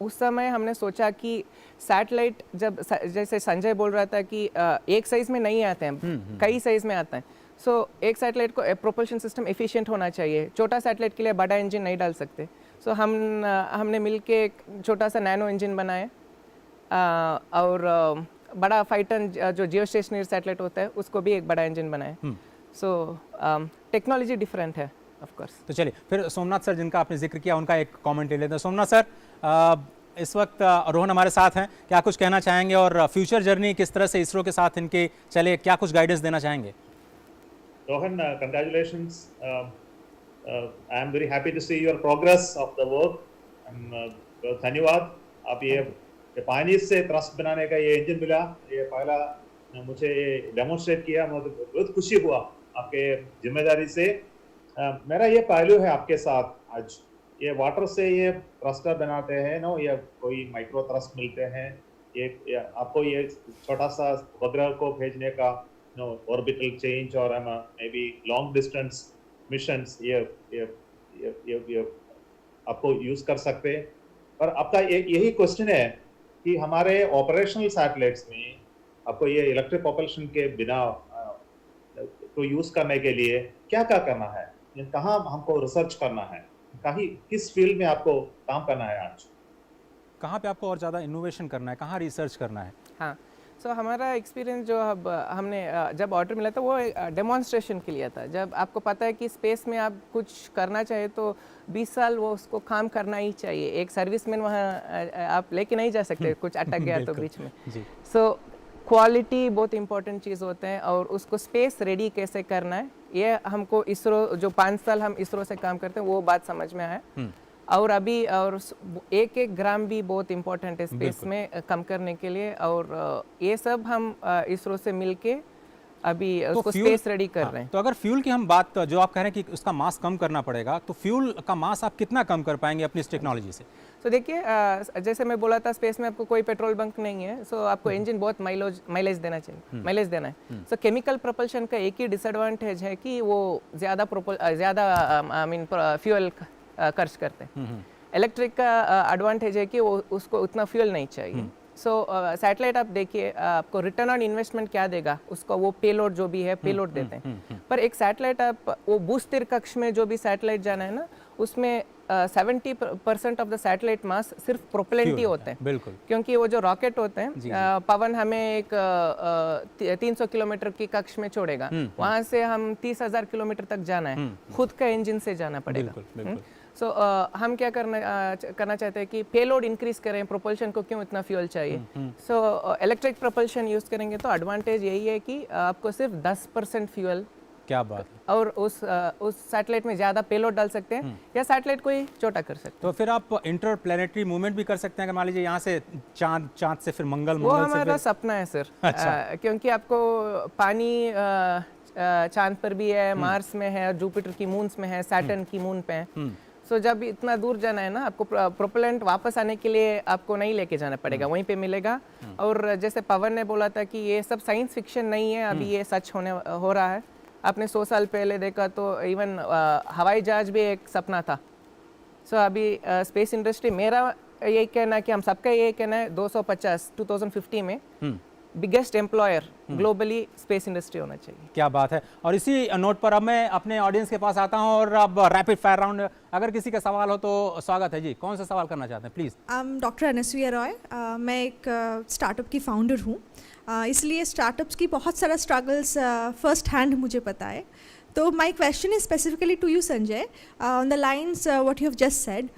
उस समय हमने सोचा कि सैटेलाइट जब जैसे संजय बोल रहा था कि एक साइज में नहीं आते हैं, कई साइज में आते हैं। सो एक सैटेलाइट को प्रोपल्शन सिस्टम एफिशिएंट होना चाहिए। छोटा सैटेलाइट के लिए बड़ा इंजन नहीं डाल सकते। सो हमने मिलके एक छोटा सा नैनो इंजन बनाया और बड़ा 5 टन जो जियो स्टेशनरी सैटेलाइट होता है उसको भी एक बड़ा इंजन बनाया। सो टेक्नोलॉजी डिफरेंट है ऑफ कोर्स। तो चलिए फिर सोमनाथ सर जिनका आपने जिक्र किया उनका एक कमेंट ले लेते हैं। सोमनाथ सर, इस वक्त रोहन हमारे साथ हैं, क्या कुछ कहना चाहेंगे और फ्यूचर जर्नी किस तरह से इसरो के साथ इनके चले, क्या कुछ गाइडेंस देना चाहेंगे? Rohan, congratulations. I am very happy to see your progress of the work. धन्यवाद। आप ये पानी से थ्रस्ट बनाने का ये इंजन मिला, ये पहला मुझे डेमोन्स्ट्रेट किया, मुझे बहुत खुशी हुआ आपके जिम्मेदारी से। मेरा ये पहलू है आपके साथ आज, ये वाटर से ये थ्रस्टर बनाते हैं ना, ये कोई माइक्रो थ्रस्ट मिलते हैं, ये आपको ये छोटा सा उपग्रह को भेजने का ऑर्बिटल चेंज और may be long distance missions ये आपको यूज कर सकते हैं। और आपका यही क्वेश्चन है कि हमारे ऑपरेशनल सैटेलाइट्स में आपको ये इलेक्ट्रिक प्रोपल्शन के बिना को यूज करने के लिए क्या क्या करना है, कहाँ हमको रिसर्च करना है, किस फील्ड में आपको काम करना है आज, कहाँ पे आपको और ज़्यादा इनोवेशन करना है, कहाँ रिसर्च करना है? हाँ, सो हमारा एक्सपीरियंस जो अब हमने जब ऑर्डर मिला था वो डेमोन्स्ट्रेशन के लिए था। जब आपको पता है कि स्पेस में आप कुछ करना चाहिए तो 20 साल वो उसको काम करना ही चाहिए। एक सर्विसमैन वहाँ आप लेके नहीं जा सकते, कुछ अटक गया तो बीच में। सो क्वालिटी बहुत इंपॉर्टेंट चीज़ होते हैं और उसको स्पेस रेडी कैसे करना है, ये हमको इसरो जो 5 साल हम इसरो से काम करते हैं वो बात समझ में आया। और अभी और एक ग्राम भी बहुत इम्पोर्टेंट है स्पेस में कम करने के लिए, और ये सब हम इसरो से मिलके अभी तो उसको स्पेस रेडी कर रहे हैं। तो अगर फ्यूल की हम बात, जो आप कह रहे हैं कि उसका मास कम करना पड़ेगा, तो फ्यूल का मास आप कितना कम कर पाएंगे अपनी इस टेक्नोलॉजी से? तो देखिए जैसे मैं बोला था स्पेस में आपको कोई पेट्रोल बंक नहीं है, सो आपको इंजन बहुत माइलेज देना चाहिए, माइलेज देना है। सो केमिकल प्रोपल्शन का एक ही डिसएडवांटेज है कि वो ज़्यादा फ्यूल खर्च करते हैं। इलेक्ट्रिक का एडवांटेज है कि वो उसको उतना फ्यूल नहीं चाहिए। सो सैटेलाइट आप देखिए आपको रिटर्न ऑन इन्वेस्टमेंट क्या देगा, उसको वो पेलोड जो भी है पेलोड देते हैं। पर एक सैटेलाइट आप वो भूस्थिर कक्ष में जो भी सैटेलाइट जाना है ना, उसमें 70% ऑफ द सैटेलाइट मास सिर्फ प्रोपेलेंट ही होते हैं। बिल्कुल, क्योंकि वो जो रॉकेट होते हैं पवन हमें एक 300 किलोमीटर की कक्ष में छोड़ेगा, वहां से हम 30,000 किलोमीटर तक जाना है, खुद का इंजन से जाना पड़ेगा। सो हम क्या करना चाहते हैं कि पेलोड इंक्रीज करें, प्रोपल्शन को क्यों इतना फ्यूल चाहिए। सो इलेक्ट्रिक प्रोपल्शन यूज करेंगे तो एडवांटेज यही है कि आपको सिर्फ 10% फ्यूल, क्या बात है, और उस सैटेलाइट में ज़्यादा पेलोड डाल सकते हैं या सैटेलाइट को ही छोटा कर सकते हैं। तो फिर आप इंटरप्लैनेटरी मूवमेंट भी कर सकते हैं, मान लीजिए यहाँ से चांद से फिर मंगल, वो हमारा सपना है सर। क्योंकि आपको पानी चांद पर भी है, मार्स में है, जुपिटर की मून्स में है, सैटर्न की मून पे है। सो जब इतना दूर जाना है ना, आपको प्रोपेलेंट वापस आने के लिए आपको नहीं लेके जाना पड़ेगा, वहीं पे मिलेगा। और जैसे पवन ने बोला था कि ये सब साइंस फिक्शन नहीं है, अभी ये सच हो रहा है। आपने 100 साल पहले देखा तो इवन हवाई जहाज भी एक सपना था, सो अभी स्पेस इंडस्ट्री, मेरा यही कहना है कि हम सबका यही कहना है 250 2050 में biggest employer globally space industry होना चाहिए। क्या बात है। और इसी नोट पर अब मैं अपने ऑडियंस के पास आता हूं और अब रैपिड फायर राउंड, अगर किसी का सवाल हो तो स्वागत है जी। कौन सा सवाल करना चाहते हैं प्लीज़? डॉक्टर अनसुया रॉय, मैं एक स्टार्टअप की फाउंडर हूँ, इसलिए स्टार्टअप्स की बहुत सारा स्ट्रगल्स फर्स्ट हैंड मुझे पता है। तो my question is specifically to you Sanjay, on the lines what you have just said,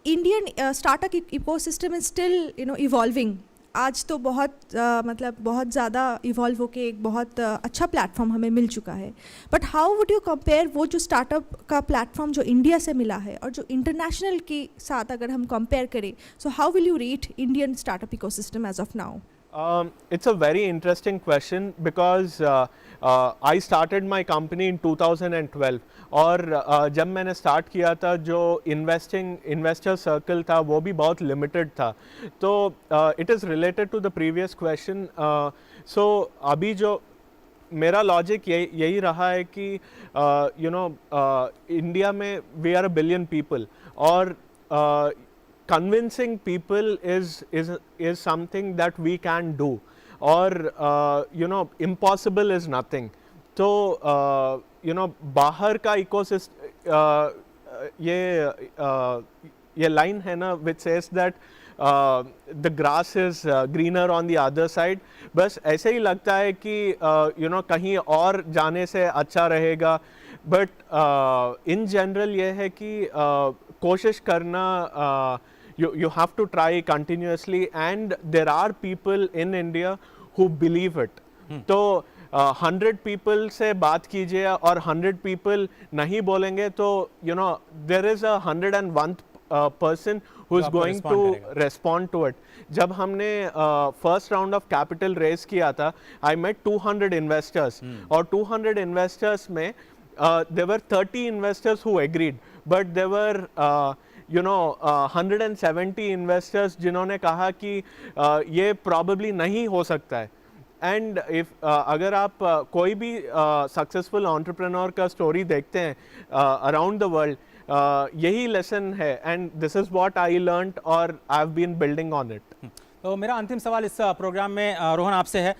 Indian startup ecosystem is still evolving. आज तो मतलब बहुत ज़्यादा इवॉल्व होके एक बहुत अच्छा प्लेटफॉर्म हमें मिल चुका है, but how would you compare वो जो स्टार्टअप का प्लेटफॉर्म जो इंडिया से मिला है और जो इंटरनेशनल के साथ अगर हम कंपेयर करें, so how will you rate Indian startup ecosystem as of now? It's a very interesting question because I started my company in 2012 और जब मैंने स्टार्ट किया था जो इन्वेस्टर सर्कल था वो भी बहुत लिमिटेड था। तो it is related to the previous question. So अभी जो मेरा लॉजिक यही रहा है कि इंडिया में वी आर 1 billion people और convincing people is something that we can do, or impossible is nothing. तो बाहर का इकोसिस्टम, ये लाइन है ना which says that the grass is greener on the other side, बस ऐसे ही लगता है कि कहीं और जाने से अच्छा रहेगा, बट इन जनरल ये है कि कोशिश करना, you have to try continuously and there are people in India who believe it. तो 100 people से बात कीजिए और 100 people नहीं बोलेंगे तो there is a 101th person who is going to respond to it. जब हमने first round of capital raise किया था, I met 200 investors और 200 investors में there were 30 investors who agreed, but there were 170 investors जिन्होंने कहा कि ये प्रॉबेबली नहीं हो सकता है। एंड अगर आप कोई भी सक्सेसफुल एंटरप्रेन्योर का स्टोरी देखते हैं अराउंड द वर्ल्ड, यही लेसन है and this is what I learned और I have been building on it. तो मेरा अंतिम सवाल इस प्रोग्राम में रोहन आपसे है।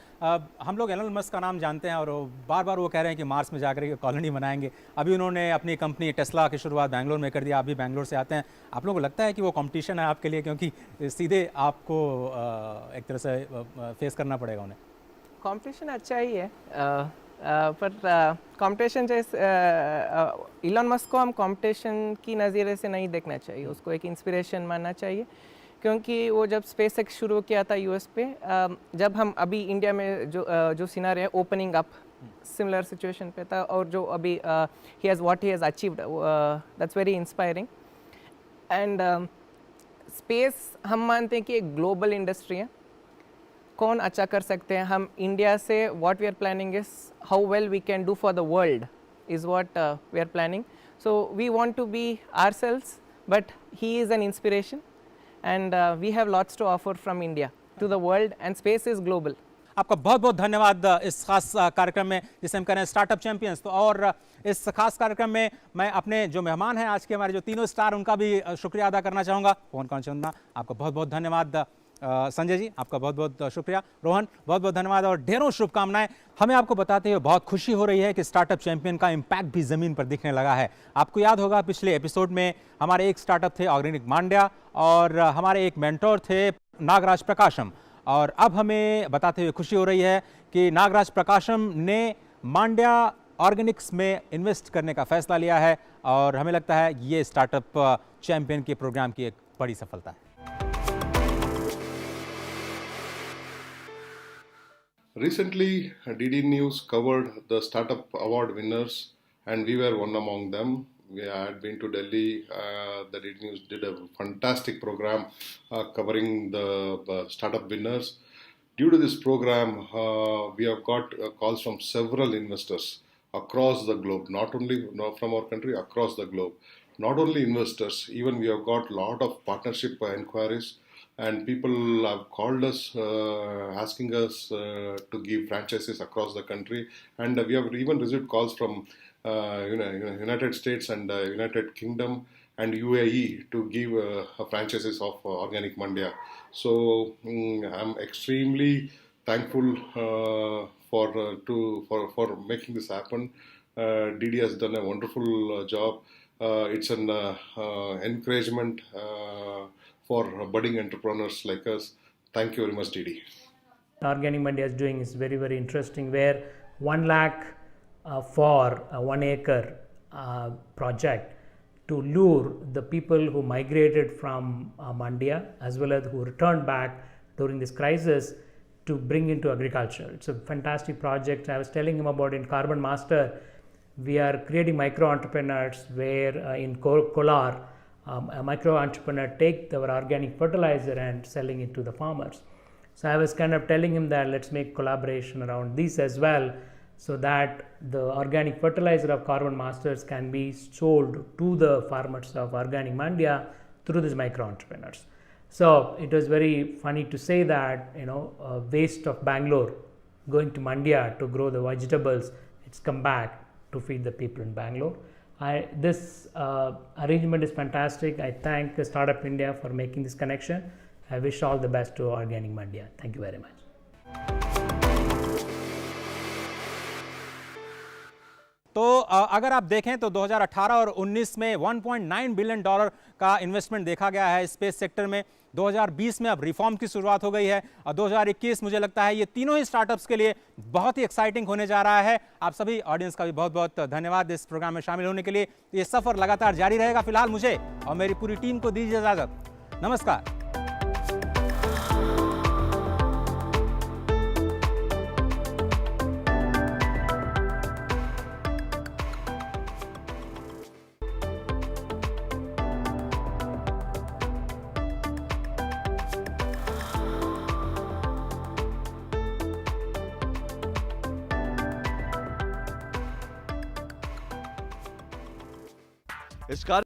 हम लोग एलन मस्क का नाम जानते हैं और बार बार वो कह रहे हैं कि मार्स में जाकर के कॉलोनी बनाएंगे। अभी उन्होंने अपनी कंपनी टेस्ला की शुरुआत बैंगलोर में कर दिया, आप भी बैंगलोर से आते हैं। आप लोगों को लगता है कि वो कंपटीशन है आपके लिए, क्योंकि सीधे आपको एक तरह से फेस करना पड़ेगा उन्हें? कंपटीशन अच्छा ही है, पर कंपटीशन जैसे एलन मस्क को हम कंपटीशन की नज़रिए से नहीं देखना चाहिए, उसको एक इंस्पिरेशन मानना चाहिए, क्योंकि वो जब स्पेस एक्स शुरू किया था यूएस पे, जब हम अभी इंडिया में जो सिनारी है ओपनिंग अप सिमिलर सिचुएशन पे था, और जो अभी he has what he has achieved, that's very inspiring. And space हम मानते हैं कि एक ग्लोबल इंडस्ट्री है, कौन अच्छा कर सकते हैं हम इंडिया से। What we are planning is how well we can do for the world is what we are planning. So we want to be ourselves, but he is an inspiration and we have lots to offer from India to the world, and space is global. आपका बहुत बहुत धन्यवाद इस खास कार्यक्रम में जिसे हम कह रहे हैं स्टार्टअप चैंपियंस। तो और इस खास कार्यक्रम में मैं अपने जो मेहमान हैं आज के, हमारे जो तीनों स्टार, उनका भी शुक्रिया अदा करना चाहूँगा। पवन कांचंदा, आपका बहुत बहुत धन्यवाद। संजय जी, आपका बहुत बहुत शुक्रिया। रोहन, बहुत बहुत धन्यवाद और ढेरों शुभकामनाएं। हमें आपको बताते हुए बहुत खुशी हो रही है कि स्टार्टअप चैंपियन का इम्पैक्ट भी ज़मीन पर दिखने लगा है। आपको याद होगा पिछले एपिसोड में हमारे एक स्टार्टअप थे ऑर्गेनिक मांड्या और हमारे एक मेंटोर थे नागराज प्रकाशम, और अब हमें बताते हुए खुशी हो रही है कि नागराज प्रकाशम ने मांड्या ऑर्गेनिक्स में इन्वेस्ट करने का फैसला लिया है, और हमें लगता है ये स्टार्टअप चैंपियन के प्रोग्राम की एक बड़ी सफलता है। Recently, DD News covered the Startup Award winners, and we were one among them. We had been to Delhi. The DD News did a fantastic program covering the startup winners. Due to this program, we have got calls from several investors across the globe, not only from our country, across the globe. Not only investors, even we have got a lot of partnership inquiries. And people have called us asking us to give franchises across the country, and we have even received calls from United States and United Kingdom and UAE to give franchises of Organic Mandya. So I'm extremely thankful for making this happen. Didi has done a wonderful job. It's an encouragement for budding entrepreneurs like us. Thank you very much, Didi. Organic Mandya is doing is very, very interesting, where 1 lakh for a 1 acre project to lure the people who migrated from Mandya as well as who returned back during this crisis to bring into agriculture. It's a fantastic project. I was telling him about in Carbon Master, we are creating micro entrepreneurs where in Kolar, a micro entrepreneur take our organic fertilizer and selling it to the farmers. So I was kind of telling him that let's make collaboration around this as well, so that the organic fertilizer of Carbon Masters can be sold to the farmers of Organic Mandya through these micro entrepreneurs. So it was very funny to say that, waste of Bangalore going to Mandya to grow the vegetables, it's come back to feed the people in Bangalore. This arrangement is fantastic. I thank Startup India for making this connection. I wish all the best to Organic Mandya. Thank you very much. तो अगर आप देखें तो 2018 और 19 में $1.9 billion का investment देखा गया है स्पेस सेक्टर में। 2020 में अब रिफॉर्म की शुरुआत हो गई है और 2021 मुझे लगता है ये तीनों ही स्टार्टअप्स के लिए बहुत ही एक्साइटिंग होने जा रहा है। आप सभी ऑडियंस का भी बहुत बहुत धन्यवाद इस प्रोग्राम में शामिल होने के लिए। ये सफर लगातार जारी रहेगा। फिलहाल मुझे और मेरी पूरी टीम को दीजिए इजाजत। नमस्कार। इस कार्य